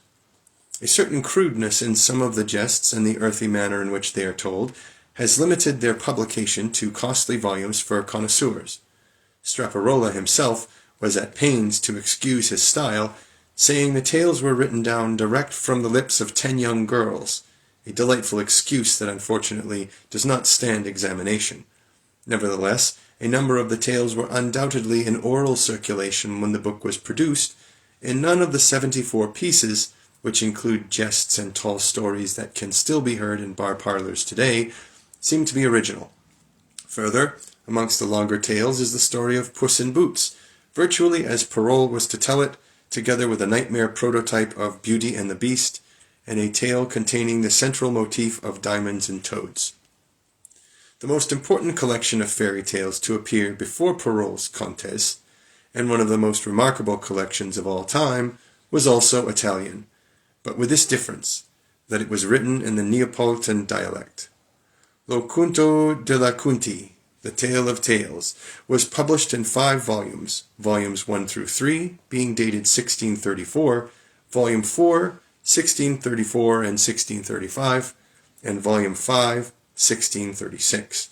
A certain crudeness in some of the jests and the earthy manner in which they are told has limited their publication to costly volumes for connoisseurs. Straparola himself was at pains to excuse his style, saying the tales were written down direct from the lips of 10 young girls, a delightful excuse that unfortunately does not stand examination. Nevertheless, a number of the tales were undoubtedly in oral circulation when the book was produced, and none of the 74 pieces, which include jests and tall stories that can still be heard in bar parlors today, seem to be original. Further, amongst the longer tales is the story of Puss in Boots, virtually as Perrault was to tell it, together with a nightmare prototype of Beauty and the Beast, and a tale containing the central motif of diamonds and toads. The most important collection of fairy tales to appear before Perrault's Contes, and one of the most remarkable collections of all time, was also Italian, but with this difference, that it was written in the Neapolitan dialect. Lo Conto della Conti, The Tale of Tales, was published in 5 volumes, volumes 1 through 3 being dated 1634, volume 4, 1634 and 1635, and volume 5, 1636.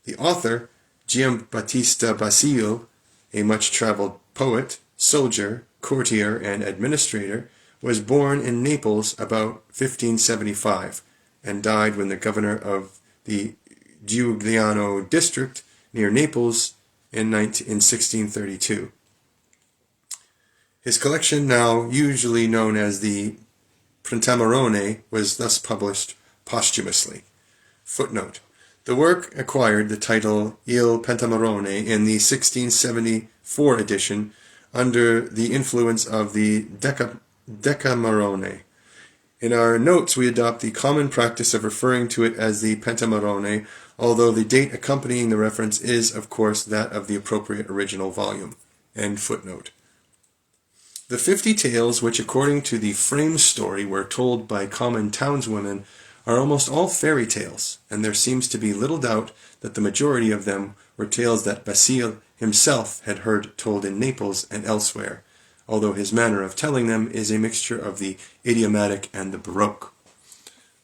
The author, Giambattista Basile, a much-traveled poet, soldier, courtier, and administrator, was born in Naples about 1575, and died when the governor of the Giugliano district near Naples in 1632. His collection, now usually known as the Pentamerone, was thus published posthumously. Footnote: the work acquired the title Il Pentamerone in the 1674 edition under the influence of the Decamerone. In our notes we adopt the common practice of referring to it as the Pentamerone, although the date accompanying the reference is, of course, that of the appropriate original volume. End footnote. The 50 tales which, according to the frame story, were told by common townswomen are almost all fairy tales, and there seems to be little doubt that the majority of them were tales that Basile himself had heard told in Naples and elsewhere, although his manner of telling them is a mixture of the idiomatic and the Baroque.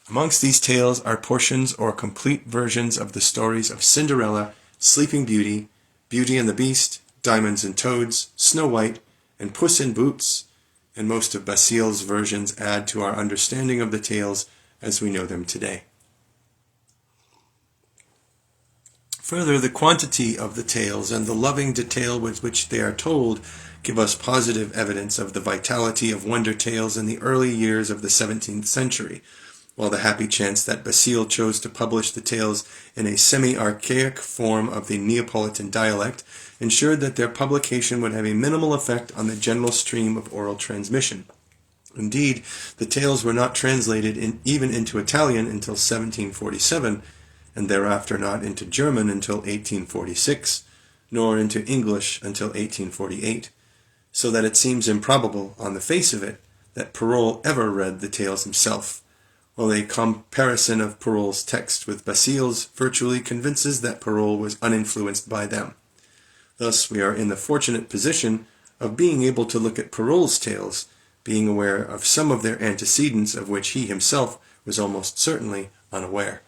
Amongst these tales are portions or complete versions of the stories of Cinderella, Sleeping Beauty, Beauty and the Beast, Diamonds and Toads, Snow White, and Puss in Boots, and most of Basile's versions add to our understanding of the tales as we know them today. Further, the quantity of the tales and the loving detail with which they are told give us positive evidence of the vitality of wonder tales in the early years of the 17th century, while the happy chance that Basile chose to publish the tales in a semi-archaic form of the Neapolitan dialect ensured that their publication would have a minimal effect on the general stream of oral transmission. Indeed, the tales were not translated even into Italian until 1747, and thereafter not into German until 1846, nor into English until 1848, so that it seems improbable, on the face of it, that Perrault ever read the tales himself, while a comparison of Perrault's text with Basile's virtually convinces that Perrault was uninfluenced by them. Thus we are in the fortunate position of being able to look at Perrault's tales, being aware of some of their antecedents of which he himself was almost certainly unaware.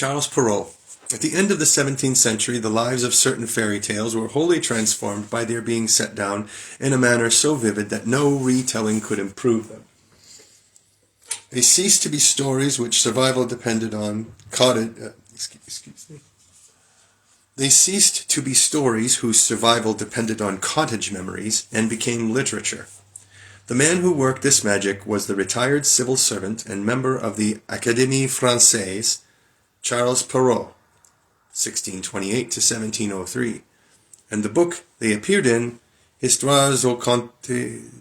Charles Perrault. At the end of the 17th century, the lives of certain fairy tales were wholly transformed by their being set down in a manner so vivid that no retelling could improve them. They ceased to be stories which survival depended on They ceased to be stories whose survival depended on cottage memories and became literature. The man who worked this magic was the retired civil servant and member of the Académie Française, Charles Perrault, 1628 to 1703, and the book they appeared in, Histoires au conte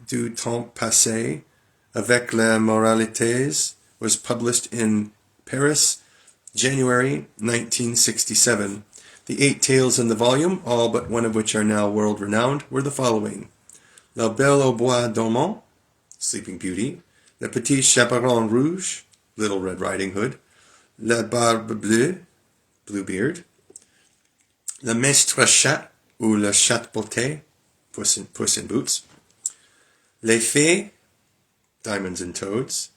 du temps passé, avec les moralités, was published in Paris, January 1967. The 8 tales in the volume, all but one of which are now world-renowned, were the following: La Belle au Bois Dormant, Sleeping Beauty; Le Petit Chaperon Rouge, Little Red Riding Hood; La Barbe Bleue, Bluebeard; Le Maître Chat, ou Le Chat Botté, Puss in Boots; Les Fées, Diamonds and Toads;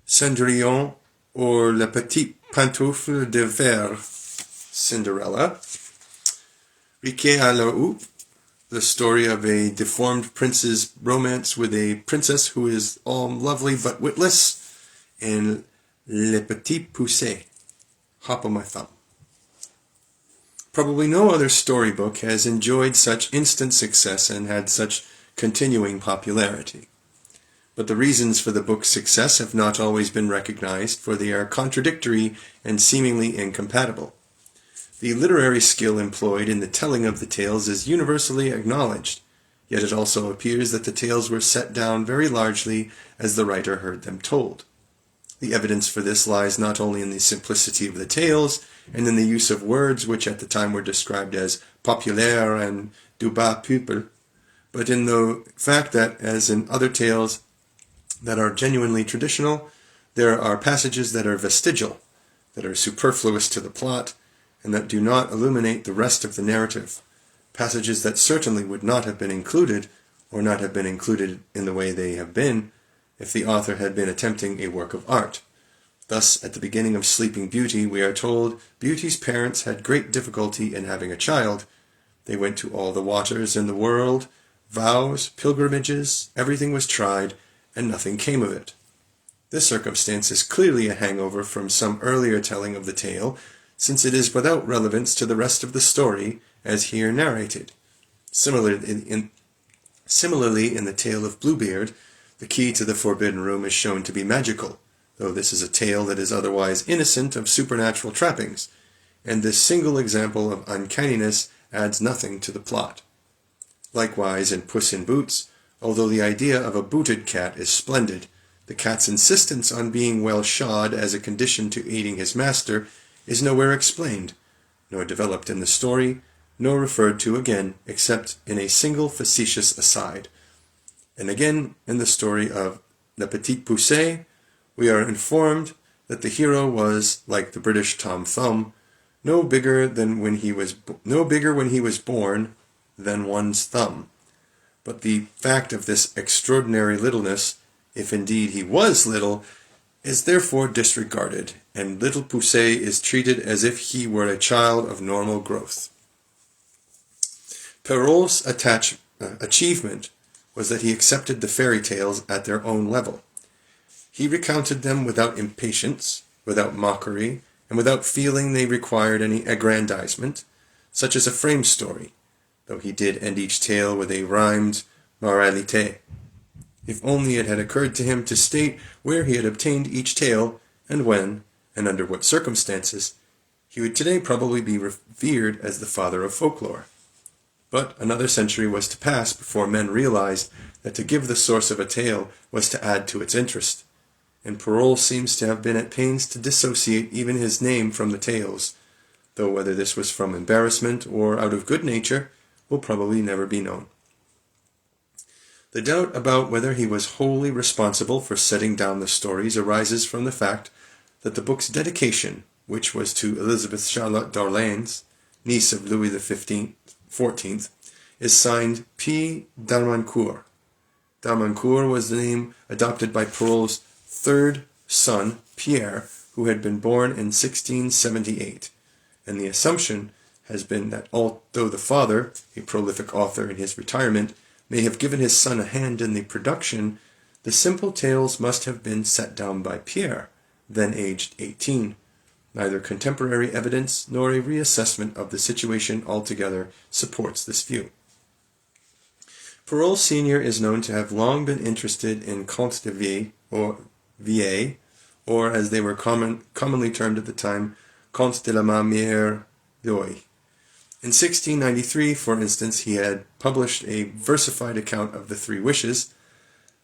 Cendrillon, or Le Petit Pantoufle de Verre, Cinderella; Riquet à la Houppe, the story of a deformed prince's romance with a princess who is all lovely but witless; and Le Petit Poucet, Hop o' My Thumb. Probably no other storybook has enjoyed such instant success and had such continuing popularity. But the reasons for the book's success have not always been recognized, for they are contradictory and seemingly incompatible. The literary skill employed in the telling of the tales is universally acknowledged, yet it also appears that the tales were set down very largely as the writer heard them told. The evidence for this lies not only in the simplicity of the tales, and in the use of words which at the time were described as populaire and du bas peuple, but in the fact that, as in other tales that are genuinely traditional, there are passages that are vestigial, that are superfluous to the plot, and that do not illuminate the rest of the narrative, passages that certainly would not have been included, or not have been included in the way they have been, if the author had been attempting a work of art. Thus, at the beginning of Sleeping Beauty, we are told Beauty's parents had great difficulty in having a child. They went to all the waters in the world, vows, pilgrimages, everything was tried, and nothing came of it. This circumstance is clearly a hangover from some earlier telling of the tale, since it is without relevance to the rest of the story, as here narrated. Similarly, in the tale of Bluebeard, the key to the forbidden room is shown to be magical, though this is a tale that is otherwise innocent of supernatural trappings, and this single example of uncanniness adds nothing to the plot. Likewise, in Puss in Boots, although the idea of a booted cat is splendid, the cat's insistence on being well shod as a condition to aiding his master is nowhere explained, nor developed in the story, nor referred to again, except in a single facetious aside. And again, in the story of Le Petit Poucet, we are informed that the hero was, like the British Tom Thumb, no bigger when he was born than one's thumb. But the fact of this extraordinary littleness, if indeed he was little, is therefore disregarded, and little Poucet is treated as if he were a child of normal growth. Perrault's achievement was that he accepted the fairy tales at their own level. He recounted them without impatience, without mockery, and without feeling they required any aggrandizement, such as a frame story, though he did end each tale with a rhymed moralité. If only it had occurred to him to state where he had obtained each tale, and when, and under what circumstances, he would today probably be revered as the father of folklore. But another century was to pass before men realized that to give the source of a tale was to add to its interest, and Perrault seems to have been at pains to dissociate even his name from the tales, though whether this was from embarrassment or out of good nature will probably never be known. The doubt about whether he was wholly responsible for setting down the stories arises from the fact that the book's dedication, which was to Elizabeth Charlotte d'Orléans, niece of Louis XIV, is signed P. d'Armancourt. D'Armancourt was the name adopted by Perrault's third son, Pierre, who had been born in 1678, and the assumption has been that although the father, a prolific author in his retirement, may have given his son a hand in the production, the simple tales must have been set down by Pierre, then aged 18. Neither contemporary evidence nor a reassessment of the situation altogether supports this view. Perrault Sr. is known to have long been interested in contes de vieilles, or as they were commonly termed at the time, contes de la Mamère d'Oie. In 1693, for instance, he had published a versified account of the Three Wishes,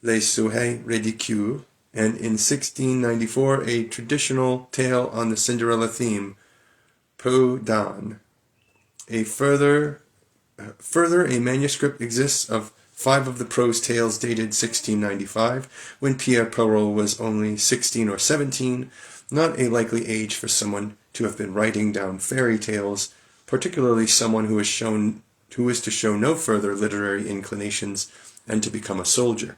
Les Souhaits Ridicules, and in 1694 a traditional tale on the Cinderella theme, Peau d'Âne. Further, a manuscript exists of 5 of the prose tales dated 1695, when Pierre Perrault was only 16 or 17, not a likely age for someone to have been writing down fairy tales, particularly someone who is to show no further literary inclinations and to become a soldier.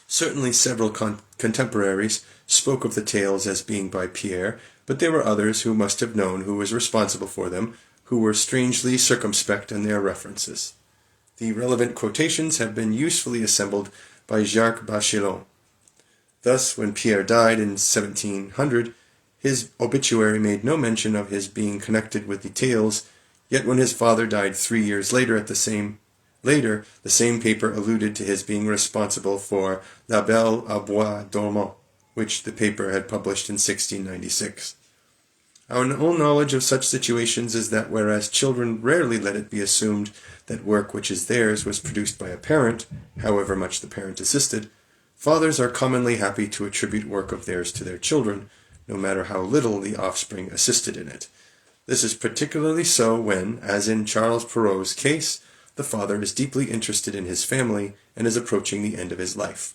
Certainly several contemporaries spoke of the tales as being by Pierre, but there were others who must have known who was responsible for them, who were strangely circumspect in their references. The relevant quotations have been usefully assembled by Jacques Bachelon. Thus, when Pierre died in 1700, his obituary made no mention of his being connected with the tales, yet when his father died 3 years later, the same paper alluded to his being responsible for La Belle au Bois Dormant, which the paper had published in 1696. Our own knowledge of such situations is that whereas children rarely let it be assumed that work which is theirs was produced by a parent, however much the parent assisted, fathers are commonly happy to attribute work of theirs to their children, no matter how little the offspring assisted in it. This is particularly so when, as in Charles Perrault's case, the father is deeply interested in his family and is approaching the end of his life.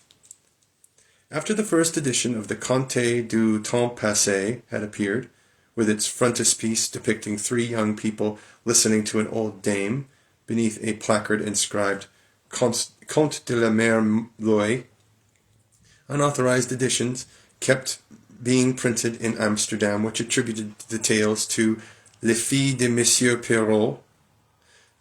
After the first edition of the Contes du Temps Passé had appeared, with its frontispiece depicting 3 young people listening to an old dame, beneath a placard inscribed Conte de la Mère Loy, unauthorized editions kept being printed in Amsterdam, which attributed the tales to Les Filles de Monsieur Perrault.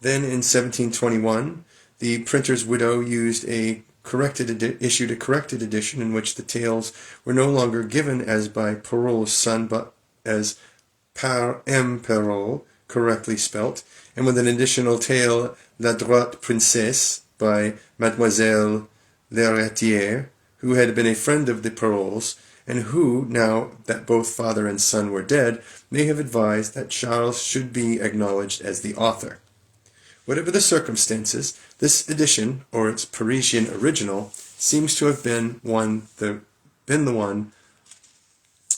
Then in 1721, the printer's widow issued a corrected edition in which the tales were no longer given as by Perrault's son, but as Par M. Perrault, correctly spelt, and with an additional tale, La Droite Princesse, by Mademoiselle L'Héritière, who had been a friend of the Perraults, and who, now that both father and son were dead, may have advised that Charles should be acknowledged as the author. Whatever the circumstances, this edition, or its Parisian original, seems to have been the one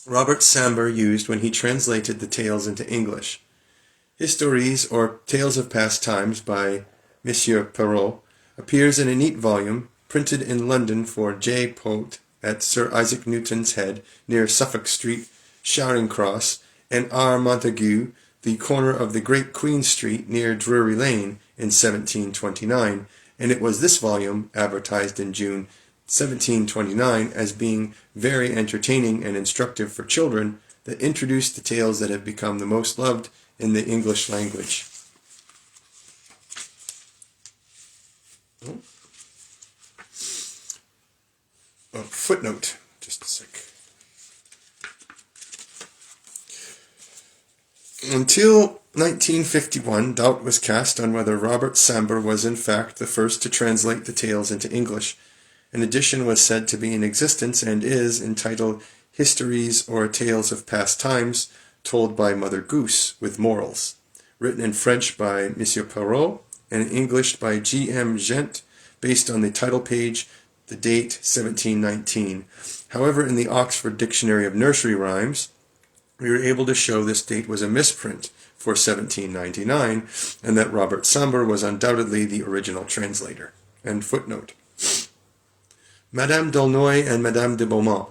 Robert Samber used when he translated the tales into English. Histories, or Tales of Past Times, by Monsieur Perrault, appears in a neat volume, printed in London for J. Pote at Sir Isaac Newton's Head, near Suffolk Street, Charing Cross, and R. Montagu, the corner of the Great Queen Street, near Drury Lane, in 1729, and it was this volume, advertised in June 1729 as being very entertaining and instructive for children, that introduced the tales that have become the most loved in the English language. Footnote, just a sec. Until 1951, doubt was cast on whether Robert Samber was in fact the first to translate the tales into English. An edition was said to be in existence and is entitled Histories or Tales of Past Times, told by Mother Goose, with morals, written in French by Monsieur Perrault and in English by G.M. Gent, based on the title page, the date 1719. However, in the Oxford Dictionary of Nursery Rhymes, we were able to show this date was a misprint for 1799, and that Robert Samber was undoubtedly the original translator. End footnote. Madame d'Aulnoy and Madame de Beaumont.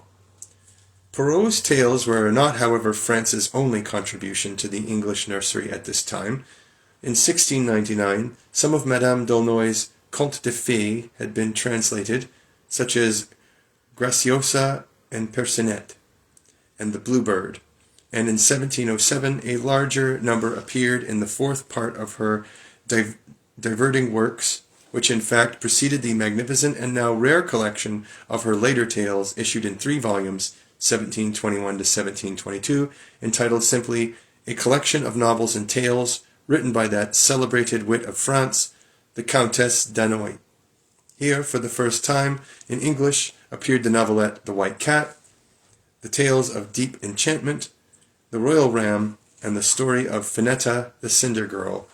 Perrault's tales were not, however, France's only contribution to the English nursery at this time. In 1699, some of Madame d'Aulnoy's contes de fées had been translated, such as Graciosa and Percinet. and the Bluebird, and in 1707 a larger number appeared in the fourth part of her diverting works, which in fact preceded the magnificent and now rare collection of her later tales, issued in 3 volumes, 1721 to 1722, entitled simply A Collection of Novels and Tales, written by that celebrated wit of France, the Countess d'Anoy. Here, for the first time, in English, appeared the novelette The White Cat, the tales of Deep Enchantment, The Royal Ram, and the story of Finetta the Cinder Girl,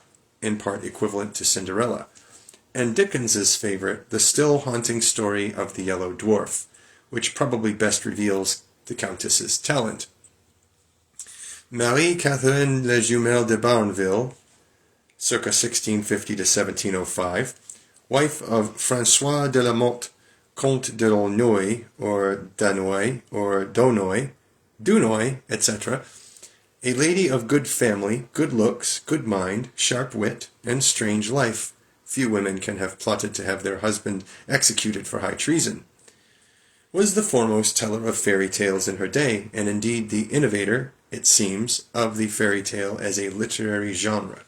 in part equivalent to Cinderella, and Dickens's favorite, the still haunting story of the Yellow Dwarf, which probably best reveals the Countess's talent. Marie-Catherine La Jumelle de Barneville, circa 1650 to 1705, wife of François de la Motte, Comte de Launay, or Danoy, or Donoy, Dunoy, etc., a lady of good family, good looks, good mind, sharp wit, and strange life. Few women can have plotted to have their husband executed for high treason. Was the foremost teller of fairy tales in her day, and indeed the innovator, it seems, of the fairy tale as a literary genre.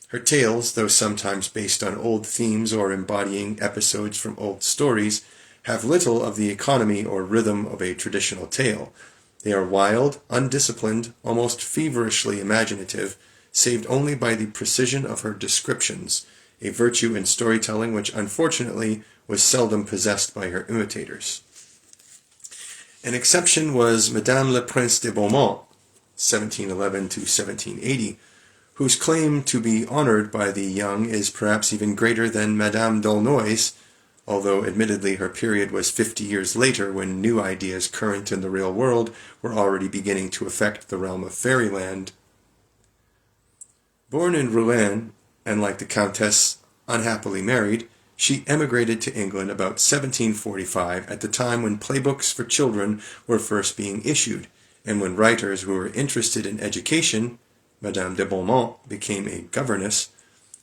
Her tales, though sometimes based on old themes or embodying episodes from old stories, have little of the economy or rhythm of a traditional tale. They are wild, undisciplined, almost feverishly imaginative, saved only by the precision of her descriptions, a virtue in storytelling which unfortunately was seldom possessed by her imitators. An exception was Madame le Prince de Beaumont, 1711 to 1780, whose claim to be honored by the young is perhaps even greater than Madame d'Aulnoy's, although admittedly her period was 50 years later, when new ideas current in the real world were already beginning to affect the realm of fairyland. Born in Rouen, and like the Countess, unhappily married, she emigrated to England about 1745, at the time when playbooks for children were first being issued, and when writers who were interested in education, Madame de Beaumont became a governess,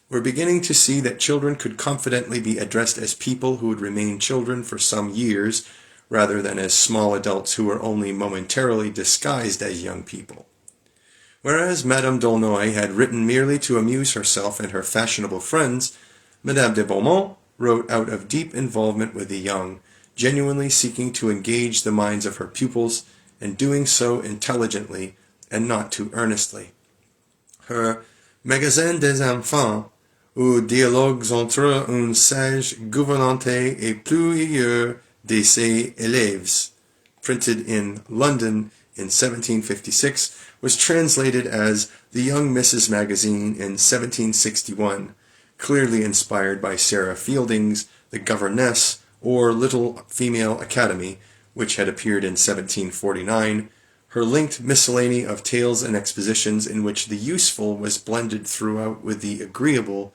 were beginning to see that children could confidently be addressed as people who would remain children for some years, rather than as small adults who were only momentarily disguised as young people. Whereas Madame d'Aulnoy had written merely to amuse herself and her fashionable friends, Madame de Beaumont wrote out of deep involvement with the young, genuinely seeking to engage the minds of her pupils, and doing so intelligently and not too earnestly. Her Magasin des Enfants, ou Dialogues entre un sage gouvernante et plusieurs de ses élèves, printed in London in 1756, was translated as The Young Mrs. Magazine in 1761, clearly inspired by Sarah Fielding's The Governess, or Little Female Academy, which had appeared in 1749, her linked miscellany of tales and expositions in which the useful was blended throughout with the agreeable,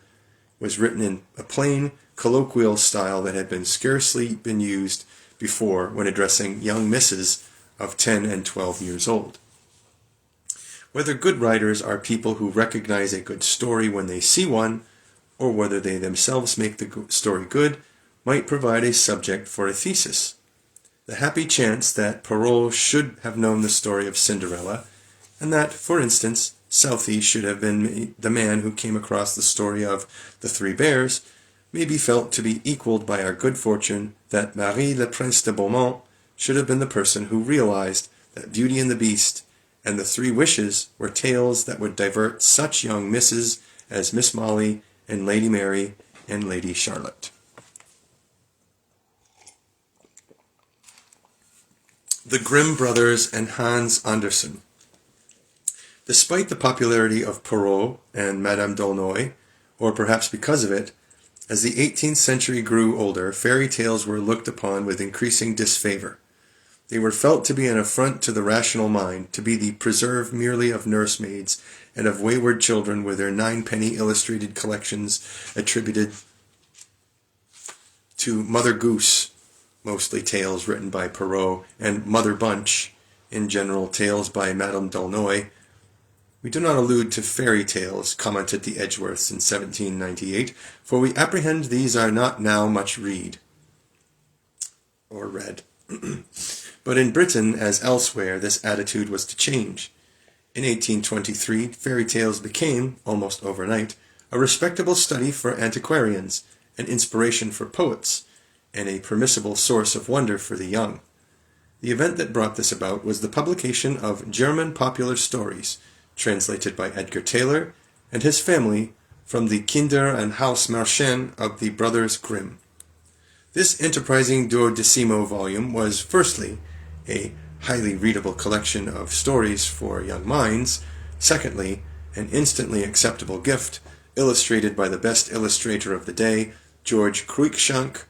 was written in a plain, colloquial style that had scarcely been used before when addressing young misses of 10 and 12 years old. Whether good writers are people who recognize a good story when they see one, or whether they themselves make the story good, might provide a subject for a thesis. The happy chance that Perrault should have known the story of Cinderella, and that, for instance, Southey should have been the man who came across the story of The Three Bears, may be felt to be equaled by our good fortune that Marie le Prince de Beaumont should have been the person who realized that Beauty and the Beast and The Three Wishes were tales that would divert such young misses as Miss Molly and Lady Mary and Lady Charlotte. The Grimm Brothers and Hans Andersen. Despite the popularity of Perrault and Madame d'Aulnoy, or perhaps because of it, as the 18th century grew older, fairy tales were looked upon with increasing disfavor. They were felt to be an affront to the rational mind, to be the preserve merely of nursemaids and of wayward children with their 9-penny illustrated collections attributed to Mother Goose, mostly tales written by Perrault, and Mother Bunch, in general tales by Madame d'Aulnoy. We do not allude to fairy tales, commented the Edgeworths in 1798, for we apprehend these are not now much read. But in Britain, as elsewhere, this attitude was to change. In 1823, fairy tales became, almost overnight, a respectable study for antiquarians, an inspiration for poets, and a permissible source of wonder for the young. The event that brought this about was the publication of German popular stories, translated by Edgar Taylor and his family from the Kinder- and Hausmärchen of the Brothers Grimm. This enterprising 12th volume was, firstly, a highly readable collection of stories for young minds, secondly, an instantly acceptable gift, illustrated by the best illustrator of the day, George Cruikshank,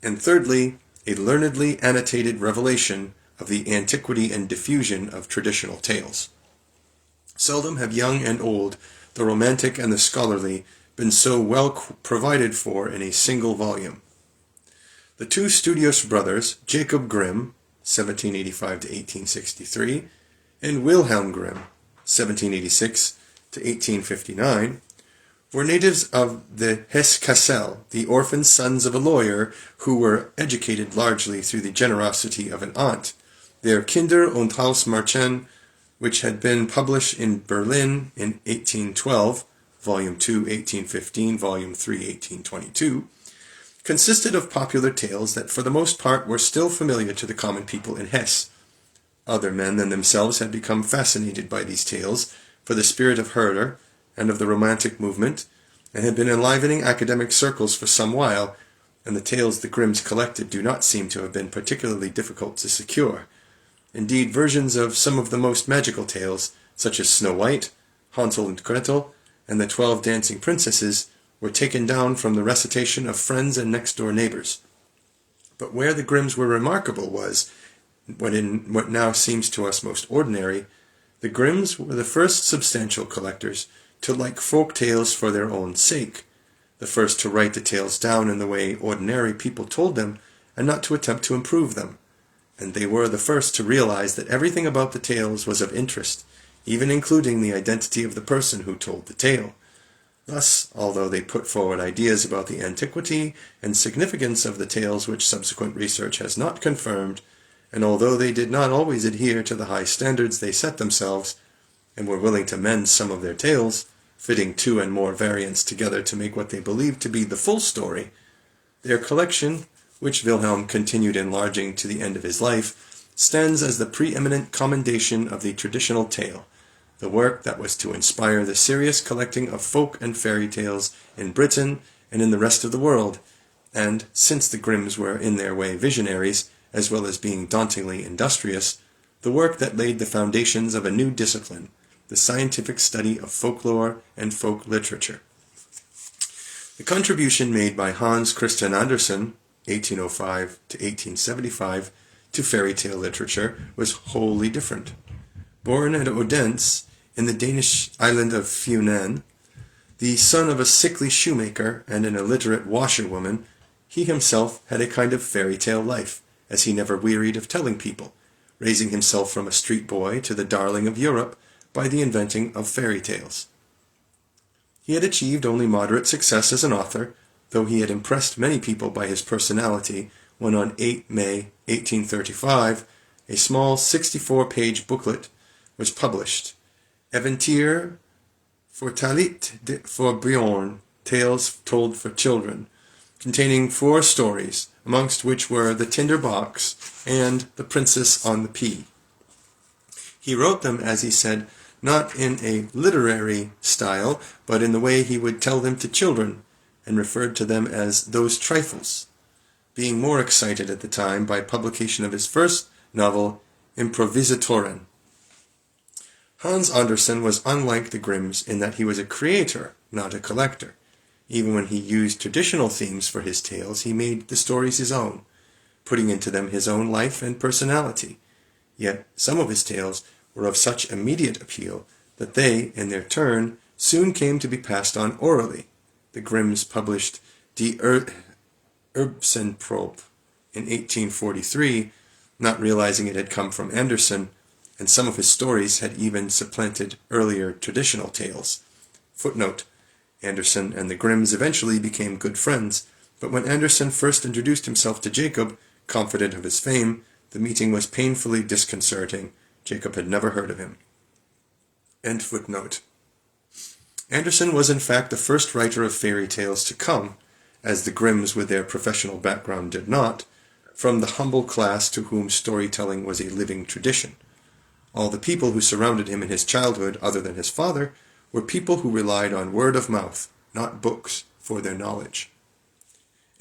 and thirdly, a learnedly annotated revelation of the antiquity and diffusion of traditional tales. Seldom have young and old, the romantic and the scholarly, been so well provided for in a single volume. The two studious brothers, Jacob Grimm, 1785 to 1863, and Wilhelm Grimm, 1786 to 1859, were natives of the Hesse-Kassel, the orphan sons of a lawyer who were educated largely through the generosity of an aunt. Their Kinder- und Hausmärchen, which had been published in Berlin in 1812, Volume 2, 1815, Volume 3, 1822, consisted of popular tales that for the most part were still familiar to the common people in Hesse. Other men than themselves had become fascinated by these tales for the spirit of Herder and of the Romantic movement, and had been enlivening academic circles for some while, and the tales the Grimms collected do not seem to have been particularly difficult to secure. Indeed, versions of some of the most magical tales, such as Snow White, Hansel and Gretel, and the 12 Dancing Princesses, were taken down from the recitation of friends and next-door neighbors. But where the Grimms were remarkable was, what now seems to us most ordinary, the Grimms were the first substantial collectors to like folk tales for their own sake, the first to write the tales down in the way ordinary people told them, and not to attempt to improve them. And they were the first to realize that everything about the tales was of interest, even including the identity of the person who told the tale. Thus, although they put forward ideas about the antiquity and significance of the tales which subsequent research has not confirmed, and although they did not always adhere to the high standards they set themselves, and were willing to mend some of their tales, fitting 2 and more variants together to make what they believed to be the full story, their collection, which Wilhelm continued enlarging to the end of his life, stands as the preeminent commendation of the traditional tale, the work that was to inspire the serious collecting of folk and fairy tales in Britain and in the rest of the world, and, since the Grimms were in their way visionaries, as well as being dauntingly industrious, the work that laid the foundations of a new discipline, the scientific study of folklore and folk literature. The contribution made by Hans Christian Andersen, 1805 to 1875, to fairy tale literature was wholly different. Born at Odense, in the Danish island of Funen, the son of a sickly shoemaker and an illiterate washerwoman, he himself had a kind of fairy tale life, as he never wearied of telling people, raising himself from a street boy to the darling of Europe by the inventing of fairy tales. He had achieved only moderate success as an author, though he had impressed many people by his personality when on 8 May 1835 a small 64-page booklet was published, Eventyr fortalit for Bjorn, Tales Told for Children, containing 4 stories, amongst which were The Tinder Box and The Princess on the Pea. He wrote them, as he said, not in a literary style, but in the way he would tell them to children, and referred to them as those trifles, being more excited at the time by publication of his first novel, Improvisatoren. Hans Andersen was unlike the Grimms in that he was a creator, not a collector. Even when he used traditional themes for his tales, he made the stories his own, putting into them his own life and personality. Yet some of his tales were of such immediate appeal that they, in their turn, soon came to be passed on orally. The Grimms published Die Erbsenprobe in 1843, not realizing it had come from Andersen, and some of his stories had even supplanted earlier traditional tales. Footnote: Andersen and the Grimms eventually became good friends, but when Andersen first introduced himself to Jacob, confident of his fame, The meeting was painfully disconcerting. Jacob had never heard of him. End footnote. Andersen was in fact the first writer of fairy tales to come, as the Grimms with their professional background did not, from the humble class to whom storytelling was a living tradition. All the people who surrounded him in his childhood, other than his father, were people who relied on word of mouth, not books, for their knowledge.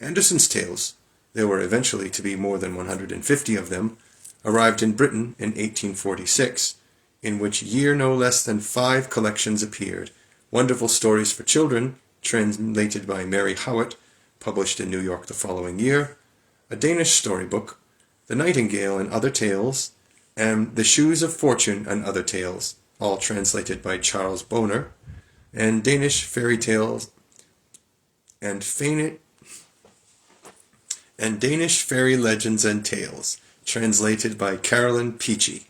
Andersen's tales, there were eventually to be more than 150 of them, arrived in Britain in 1846, in which year no less than 5 collections appeared: Wonderful Stories for Children, translated by Mary Howitt, published in New York the following year, a Danish storybook, The Nightingale and Other Tales, and The Shoes of Fortune and Other Tales, all translated by Charles Boner, and Danish Fairy Tales and Danish Fairy Legends and Tales, translated by Carolyn Peachy.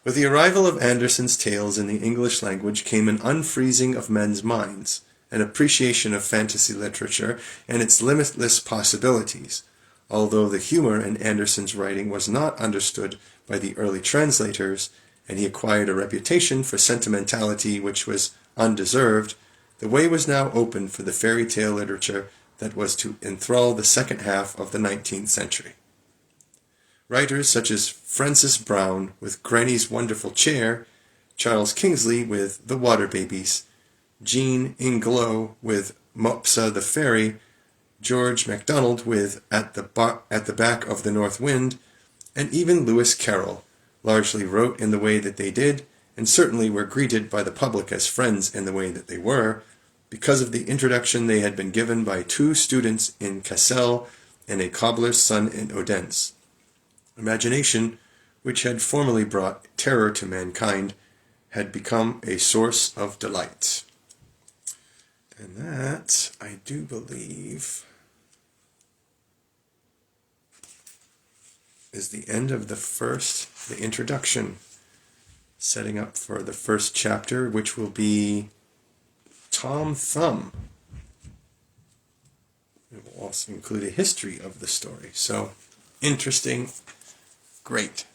With the arrival of Andersen's tales in the English language came an unfreezing of men's minds, an appreciation of fantasy literature and its limitless possibilities, although the humor in Andersen's writing was not understood by the early translators, and he acquired a reputation for sentimentality which was undeserved. The way was now open for the fairy tale literature that was to enthrall the second half of the 19th century. Writers such as Francis Browne with Granny's Wonderful Chair, Charles Kingsley with The Water Babies, Jean Ingelow with Mopsa the Fairy, George MacDonald with At the Back of the North Wind, and even Lewis Carroll largely wrote in the way that they did, and certainly were greeted by the public as friends in the way that they were, because of the introduction they had been given by 2 students in Cassel and a cobbler's son in Odense. Imagination, which had formerly brought terror to mankind, had become a source of delight. And that, I do believe, is the end of the introduction, setting up for the first chapter, which will be Tom Thumb. It will also include a history of the story. So, interesting. Great.